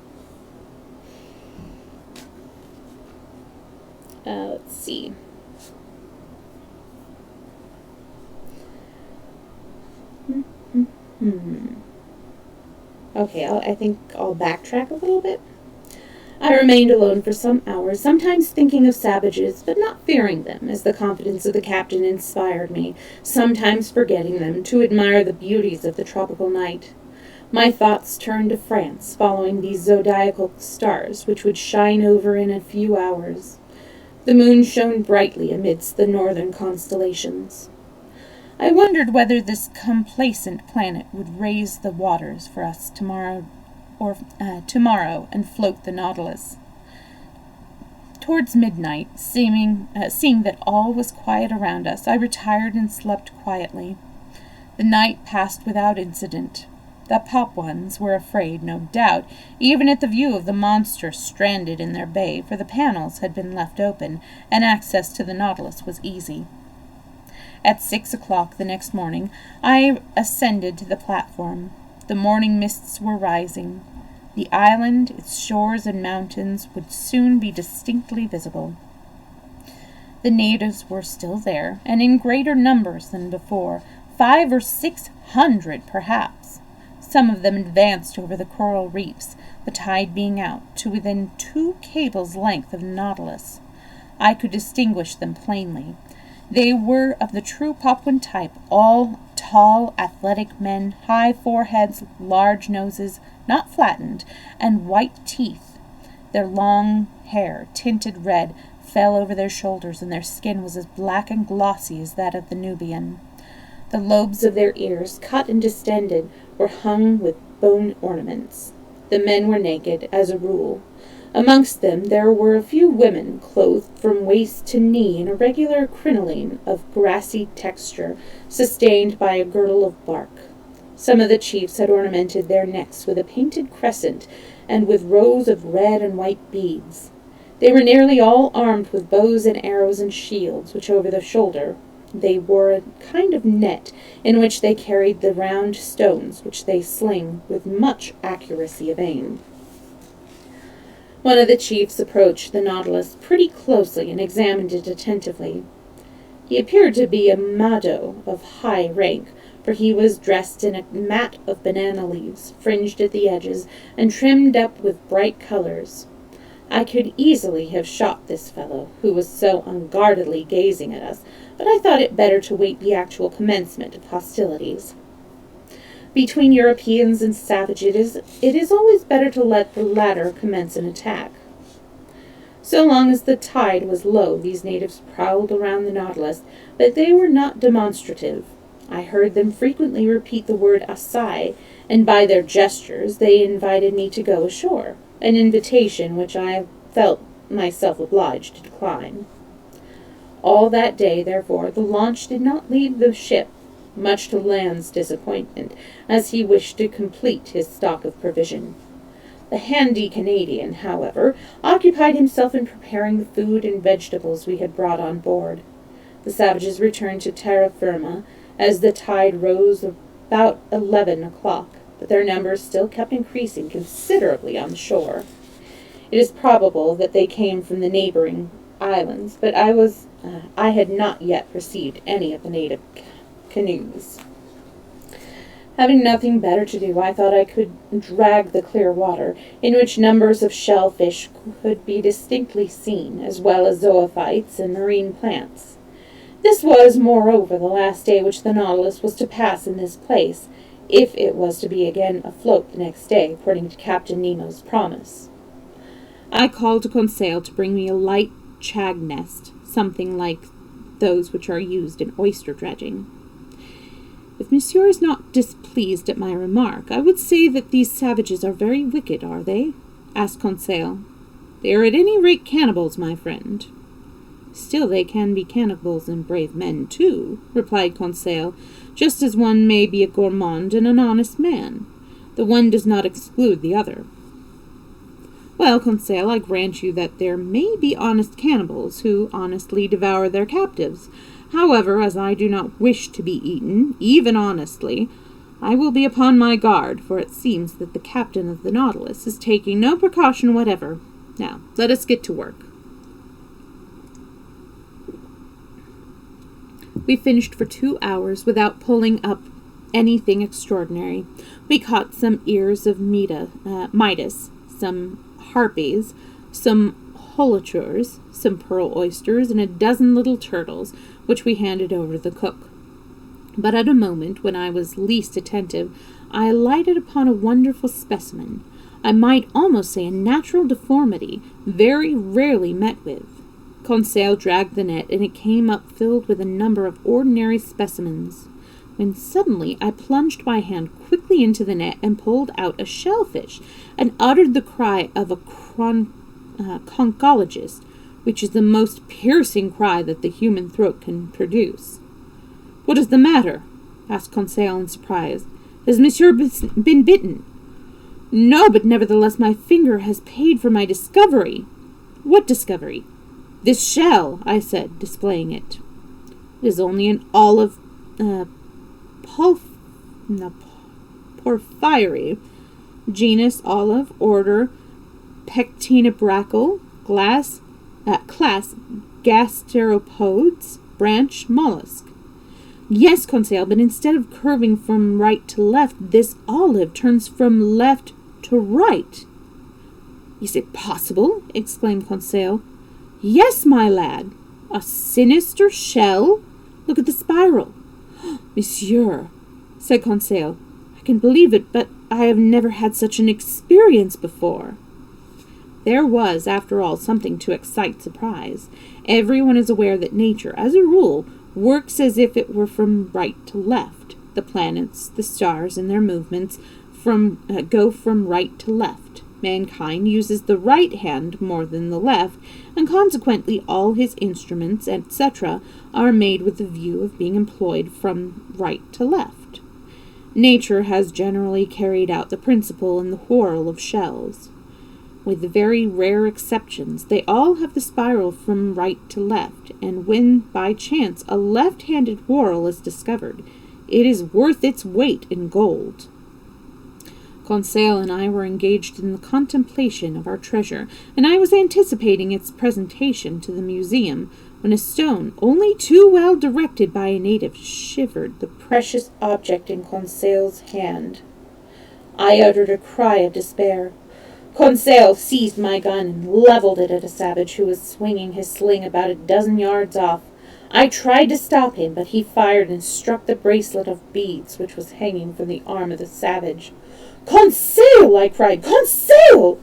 Let's see. Okay, I think I'll backtrack a little bit. I remained alone for some hours, sometimes thinking of savages, but not fearing them, as the confidence of the captain inspired me, sometimes forgetting them, to admire the beauties of the tropical night. My thoughts turned to France, following these zodiacal stars, which would shine over in a few hours. The moon shone brightly amidst the northern constellations. I wondered whether this complacent planet would raise the waters for us tomorrow and float the Nautilus. Towards midnight, seeing that all was quiet around us, I retired and slept quietly. The night passed without incident. The Papuans were afraid, no doubt, even at the view of the monster stranded in their bay, for the panels had been left open, and access to the Nautilus was easy. At 6 o'clock the next morning, I ascended to the platform. The morning mists were rising. The island, its shores and mountains, would soon be distinctly visible. The natives were still there, and in greater numbers than before, 500 or 600 perhaps. Some of them advanced over the coral reefs, the tide being out, to within 2 cables' length of the Nautilus. I could distinguish them plainly. They were of the true Papuan type, all tall, athletic men, high foreheads, large noses, not flattened, and white teeth. Their long hair, tinted red, fell over their shoulders, and their skin was as black and glossy as that of the Nubian. The lobes of their ears, cut and distended, were hung with bone ornaments. The men were naked, as a rule. Amongst them there were a few women, clothed from waist to knee in a regular crinoline of grassy texture, sustained by a girdle of bark. Some of the chiefs had ornamented their necks with a painted crescent, and with rows of red and white beads. They were nearly all armed with bows and arrows and shields, which over the shoulder they wore a kind of net, in which they carried the round stones, which they sling with much accuracy of aim. One of the chiefs approached the Nautilus pretty closely and examined it attentively. He appeared to be a Mado of high rank, for he was dressed in a mat of banana leaves, fringed at the edges, and trimmed up with bright colors. I could easily have shot this fellow, who was so unguardedly gazing at us, but I thought it better to wait the actual commencement of hostilities. Between Europeans and savages, it is always better to let the latter commence an attack. So long as the tide was low, these natives prowled around the Nautilus, but they were not demonstrative. I heard them frequently repeat the word "asai," and by their gestures they invited me to go ashore, an invitation which I felt myself obliged to decline. All that day, therefore, the launch did not leave the ship, much to Land's disappointment, as he wished to complete his stock of provision. The handy Canadian, however, occupied himself in preparing the food and vegetables we had brought on board. The savages returned to terra firma as the tide rose about 11 o'clock, but their numbers still kept increasing considerably on the shore. It is probable that they came from the neighboring islands, but I had not yet perceived any of the native canoes. Having nothing better to do, I thought I could drag the clear water, in which numbers of shellfish could be distinctly seen, as well as zoophytes and marine plants. This was, moreover, the last day which the Nautilus was to pass in this place, if it was to be again afloat the next day, according to Captain Nemo's promise. I called to Conseil to bring me a light shag nest, something like those which are used in oyster dredging. If monsieur is not displeased at my remark, I would say that these savages are very wicked, are they? Asked Conseil. They are at any rate cannibals, my friend. Still they can be cannibals and brave men, too, replied Conseil, just as one may be a gourmand and an honest man. The one does not exclude the other. Well, Conseil, I grant you that there may be honest cannibals who honestly devour their captives. However, as I do not wish to be eaten, even honestly, I will be upon my guard, for it seems that the captain of the Nautilus is taking no precaution whatever. Now, let us get to work. We finished for 2 hours without pulling up anything extraordinary. We caught some ears of Midas, some harpies, some holochures, some pearl oysters, and a dozen little turtles, which we handed over to the cook. But at a moment when I was least attentive, I lighted upon a wonderful specimen. I might almost say a natural deformity, very rarely met with. Conseil dragged the net, and it came up filled with a number of ordinary specimens, when suddenly I plunged my hand quickly into the net and pulled out a shellfish, and uttered the cry of a conchologist, which is the most piercing cry that the human throat can produce. "What is the matter?" asked Conseil in surprise. "Has monsieur been bitten?" "No, but nevertheless my finger has paid for my discovery." "What discovery?" "This shell," I said, displaying it. "It is only an olive porphyry, genus olive, order Pectinobrachial, class gasteropods, branch mollusk." "Yes, Conseil, but instead of curving from right to left, this olive turns from left to right." "Is it possible?" exclaimed Conseil. "Yes, my lad. A sinister shell? Look at the spiral." "Monsieur," said Conseil, "I can believe it, but I have never had such an experience before." There was, after all, something to excite surprise. Everyone is aware that nature, as a rule, works as if it were from right to left. The planets, the stars, and their movements go from right to left. Mankind uses the right hand more than the left, and consequently all his instruments, etc., are made with the view of being employed from right to left. Nature has generally carried out the principle in the whorl of shells. With very rare exceptions, they all have the spiral from right to left, and when, by chance, a left-handed whorl is discovered, it is worth its weight in gold. Conseil and I were engaged in the contemplation of our treasure, and I was anticipating its presentation to the museum, when a stone, only too well directed by a native, shivered the precious object in Conseil's hand. I uttered a cry of despair. Conseil seized my gun and leveled it at a savage who was swinging his sling about a dozen yards off. I tried to stop him, but he fired and struck the bracelet of beads which was hanging from the arm of the savage. "Conseil!" I cried. "Conseil!"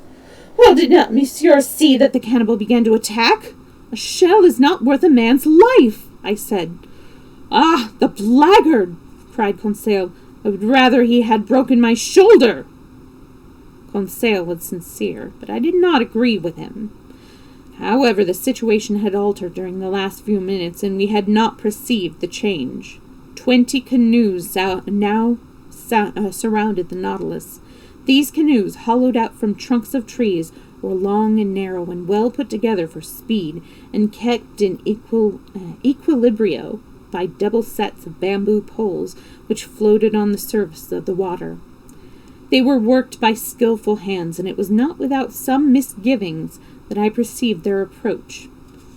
"Well, did not monsieur see that the cannibal began to attack? A shell is not worth a man's life," I said. "Ah, the blackguard!" cried Conseil. "I would rather he had broken my shoulder." Conseil was sincere, but I did not agree with him. However, the situation had altered during the last few minutes, and we had not perceived the change. 20 canoes now surrounded the Nautilus. These canoes, hollowed out from trunks of trees, were long and narrow and well put together for speed, and kept in equilibrio by double sets of bamboo poles which floated on the surface of the water. They were worked by skillful hands, and it was not without some misgivings that I perceived their approach.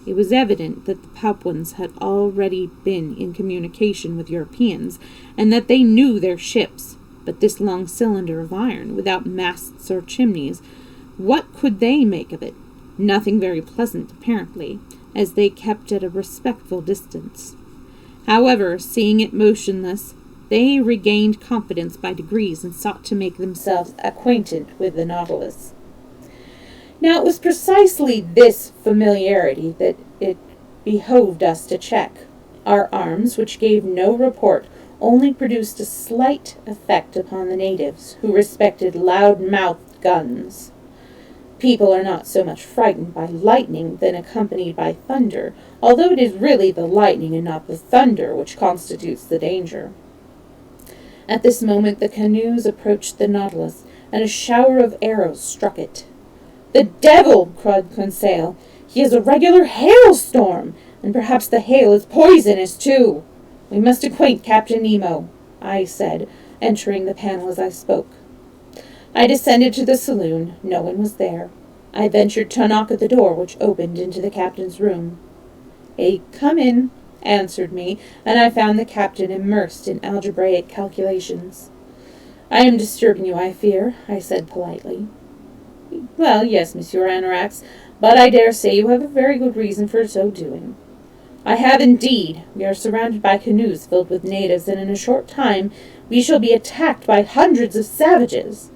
It was evident that the Papuans had already been in communication with Europeans, and that they knew their ships, but this long cylinder of iron, without masts or chimneys, what could they make of it? Nothing very pleasant, apparently, as they kept at a respectful distance. However, seeing it motionless, they regained confidence by degrees and sought to make themselves acquainted with the Nautilus. Now, it was precisely this familiarity that it behoved us to check. Our arms, which gave no report, only produced a slight effect upon the natives, who respected loud-mouthed guns. People are not so much frightened by lightning than accompanied by thunder, although it is really the lightning and not the thunder which constitutes the danger. At this moment the canoes approached the Nautilus, and a shower of arrows struck it. "The devil!" cried Conseil. "He is a regular hailstorm, and perhaps the hail is poisonous too. We must acquaint Captain Nemo," I said, entering the panel as I spoke. I descended to the saloon. No one was there. I ventured to knock at the door, which opened into the captain's room. "A come in," answered me, and I found the captain immersed in algebraic calculations. "I am disturbing you, I fear," I said politely. Well, yes, Monsieur Anorax, but I dare say you have a very good reason for so doing. I have indeed. We are surrounded by canoes filled with natives, and in a short time we shall be attacked by hundreds of savages.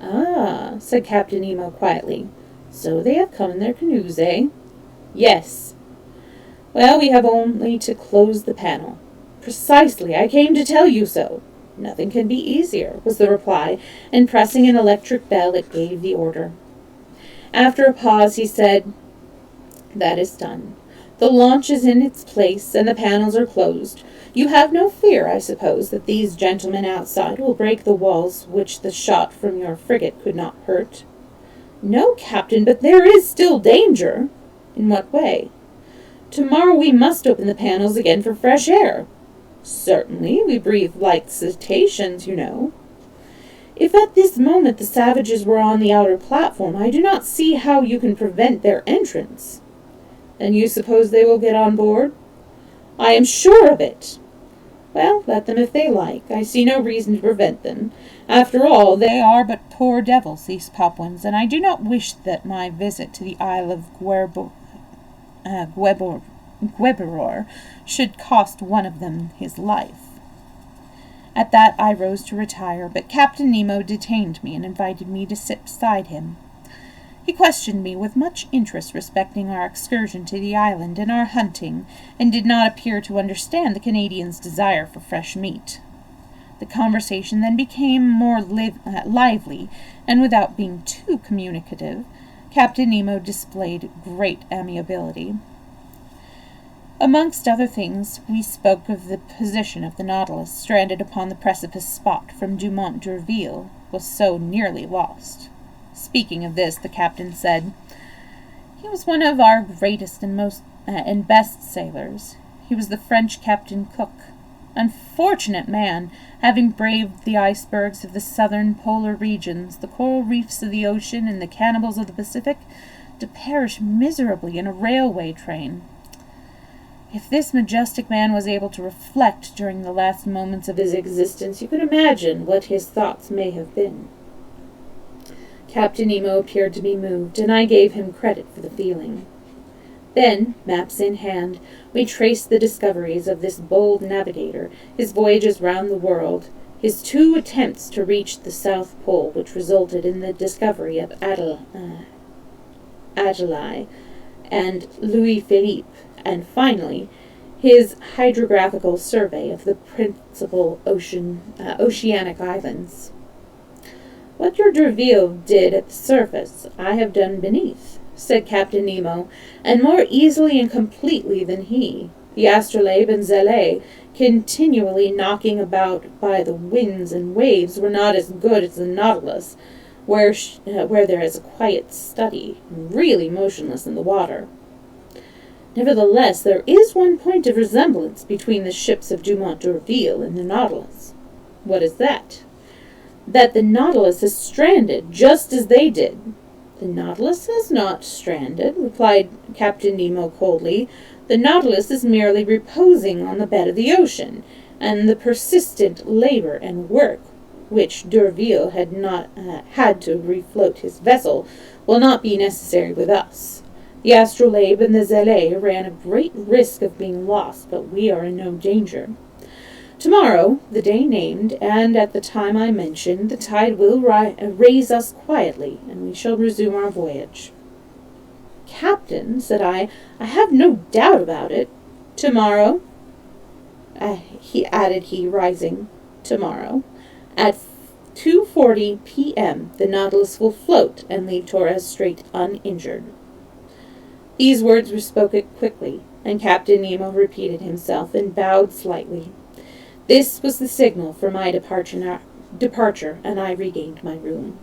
Ah, said Captain Nemo quietly. So they have come in their canoes, eh? Yes. Well, we have only to close the panel. Precisely, I came to tell you so. Nothing can be easier, was the reply, and pressing an electric bell it gave the order. After a pause he said, That is done. The launch is in its place, and the panels are closed. You have no fear, I suppose, that these gentlemen outside will break the walls which the shot from your frigate could not hurt? No, Captain, but there is still danger. In what way? Tomorrow we must open the panels again for fresh air. Certainly, we breathe like cetaceans, you know. If at this moment the savages were on the outer platform, I do not see how you can prevent their entrance. Then you suppose they will get on board? I am sure of it. Well, let them if they like. I see no reason to prevent them. After all, they are but poor devils, these Papuans, and I do not wish that my visit to the Isle of Gueberor should cost one of them his life. At that I rose to retire, but Captain Nemo detained me and invited me to sit beside him. He questioned me with much interest respecting our excursion to the island and our hunting, and did not appear to understand the Canadian's desire for fresh meat. The conversation then became more lively, and without being too communicative, Captain Nemo displayed great amiability. Amongst other things, we spoke of the position of the Nautilus, stranded upon the precipice spot from Dumont d'Urville was so nearly lost. Speaking of this, the captain said, He was one of our greatest and best sailors. He was the French Captain Cook. Unfortunate man, having braved the icebergs of the southern polar regions, the coral reefs of the ocean, and the cannibals of the Pacific, to perish miserably in a railway train. If this majestic man was able to reflect during the last moments of his existence, you can imagine what his thoughts may have been. Captain Nemo appeared to be moved, and I gave him credit for the feeling. Then, maps in hand, we traced the discoveries of this bold navigator, his voyages round the world, his 2 attempts to reach the South Pole, which resulted in the discovery of Adélie and Louis Philippe, and finally, his hydrographical survey of the principal oceanic islands. What your d'Urville did at the surface, I have done beneath, said Captain Nemo, and more easily and completely than he. The Astrolabe and Zélé, continually knocking about by the winds and waves, were not as good as the Nautilus, where there is a quiet study, really motionless in the water. Nevertheless, there is one point of resemblance between the ships of Dumont d'Urville and the Nautilus. What is that? That the Nautilus is stranded, just as they did. The Nautilus is not stranded, replied Captain Nemo coldly. The Nautilus is merely reposing on the bed of the ocean, and the persistent labor and work which d'Urville had to refloat his vessel will not be necessary with us. The Astrolabe and the Zélé ran a great risk of being lost, but we are in no danger. Tomorrow, the day named, and at the time I mentioned, the tide will raise us quietly, and we shall resume our voyage. Captain, said I have no doubt about it. Tomorrow, he rising, tomorrow, at 2:40 p.m., the Nautilus will float and leave Torres Strait uninjured. These words were spoken quickly, and Captain Nemo repeated himself and bowed slightly. This was the signal for my departure, and I regained my room.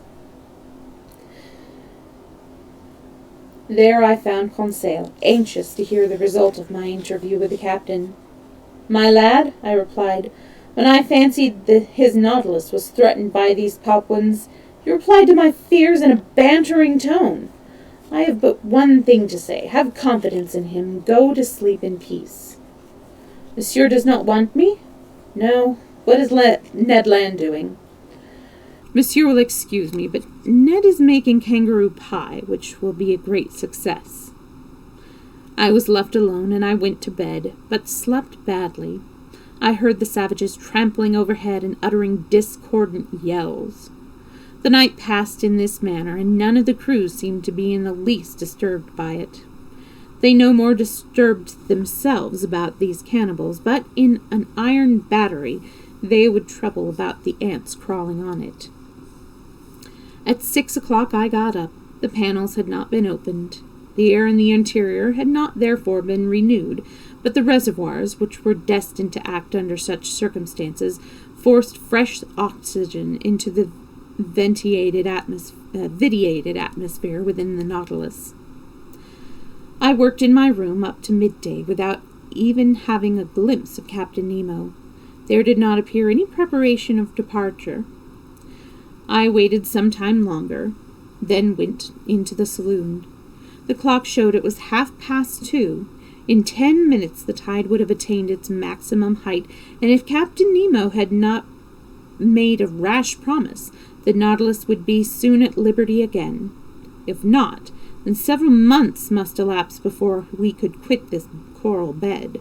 There I found Conseil, anxious to hear the result of my interview with the captain. My lad, I replied, when I fancied that his Nautilus was threatened by these Papuans, he replied to my fears in a bantering tone. I have but one thing to say. Have confidence in him. Go to sleep in peace. Monsieur does not want me? No. What is Ned Land doing? Monsieur will excuse me, but Ned is making kangaroo pie, which will be a great success. I was left alone, and I went to bed, but slept badly. I heard the savages trampling overhead and uttering discordant yells. The night passed in this manner, and none of the crew seemed to be in the least disturbed by it. They no more disturbed themselves about these cannibals, but in an iron battery they would trouble about the ants crawling on it. At 6 o'clock I got up. The panels had not been opened. The air in the interior had not therefore been renewed, but the reservoirs, which were destined to act under such circumstances, forced fresh oxygen into the vitiated atmosphere within the Nautilus. I worked in my room up to midday without even having a glimpse of Captain Nemo. There did not appear any preparation of departure. I waited some time longer, then went into the saloon. The clock showed it was 2:30. In 10 minutes the tide would have attained its maximum height, and if Captain Nemo had not made a rash promise, the Nautilus would be soon at liberty again. If not, then several months must elapse before we could quit this coral bed.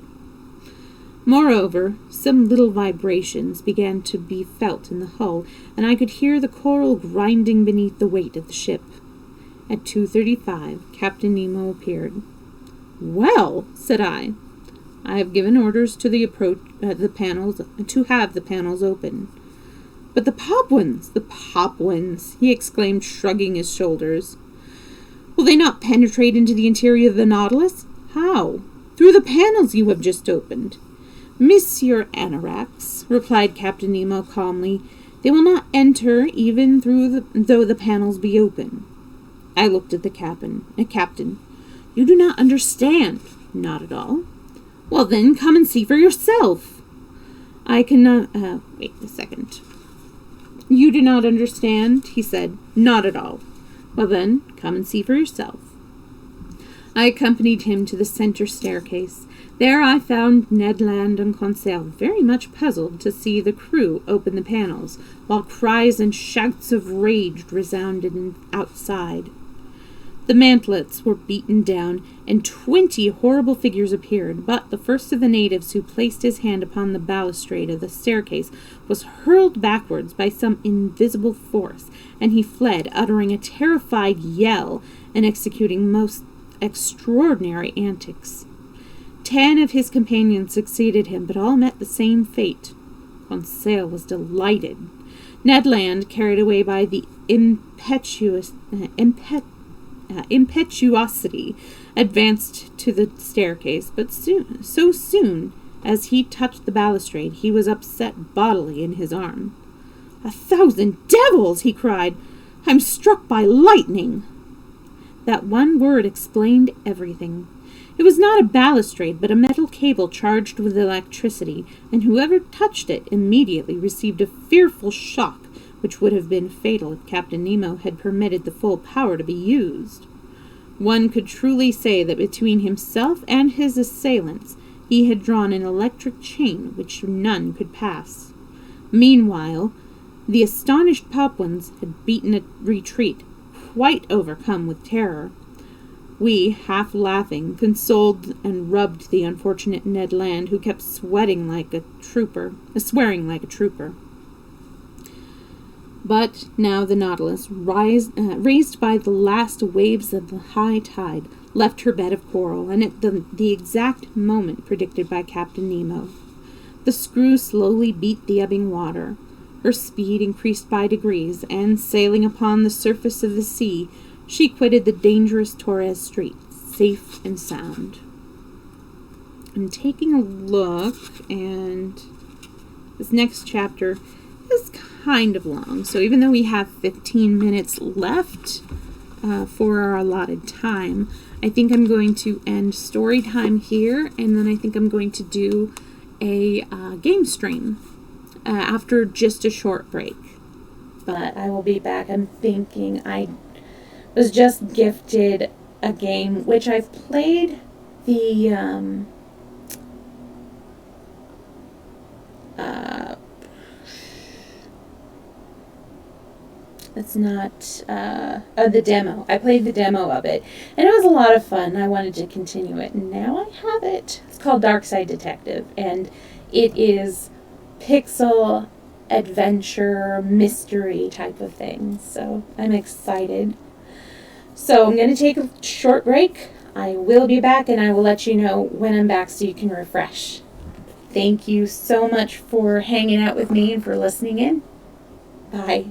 Moreover, some little vibrations began to be felt in the hull, and I could hear the coral grinding beneath the weight of the ship. At 2:35, Captain Nemo appeared. "Well," said I have given orders to have the panels open." "But the Papuans, he exclaimed, shrugging his shoulders. "Will they not penetrate into the interior of the Nautilus?" "How?" "Through the panels you have just opened." "Monsieur Anorax," replied Captain Nemo calmly, "they will not enter even though the panels be open." I looked at the captain. "You do not understand." "Not at all." "Well, then, come and see for yourself." "I cannot... wait a second." "You do not understand?" he said. "Not at all." "Well, then, come and see for yourself." I accompanied him to the center staircase. There I found Ned Land and Conseil very much puzzled to see the crew open the panels, while cries and shouts of rage resounded outside. The mantlets were beaten down, and 20 horrible figures appeared, but the first of the natives who placed his hand upon the balustrade of the staircase was hurled backwards by some invisible force, and he fled, uttering a terrified yell and executing most extraordinary antics. 10 of his companions succeeded him, but all met the same fate. Conseil was delighted. Ned Land, carried away by the impetuosity, advanced to the staircase, but so soon as he touched the balustrade, he was upset bodily in his arm. "1,000 devils!" he cried. "I'm struck by lightning!" That one word explained everything. It was not a balustrade, but a metal cable charged with electricity, and whoever touched it immediately received a fearful shock, which would have been fatal if Captain Nemo had permitted the full power to be used. One could truly say that between himself and his assailants he had drawn an electric chain which none could pass. Meanwhile, the astonished Papuans had beaten a retreat, quite overcome with terror. We, half laughing, consoled and rubbed the unfortunate Ned Land, who kept swearing like a trooper. But now the Nautilus, raised by the last waves of the high tide, left her bed of coral, and at the exact moment predicted by Captain Nemo. The screw slowly beat the ebbing water. Her speed increased by degrees, and sailing upon the surface of the sea, she quitted the dangerous Torres Strait, safe and sound. I'm taking a look, and this next chapter is kind of long. So even though we have 15 minutes left for our allotted time, I think I'm going to end story time here, and then I think I'm going to do a game stream after just a short break. But I will be back. I'm thinking I was just gifted a game which I've played the It's not the demo. I played the demo of it, and it was a lot of fun. I wanted to continue it, and now I have it. It's called Dark Side Detective, and it is pixel adventure mystery type of thing. So I'm excited. So I'm going to take a short break. I will be back, and I will let you know when I'm back so you can refresh. Thank you so much for hanging out with me and for listening in. Bye.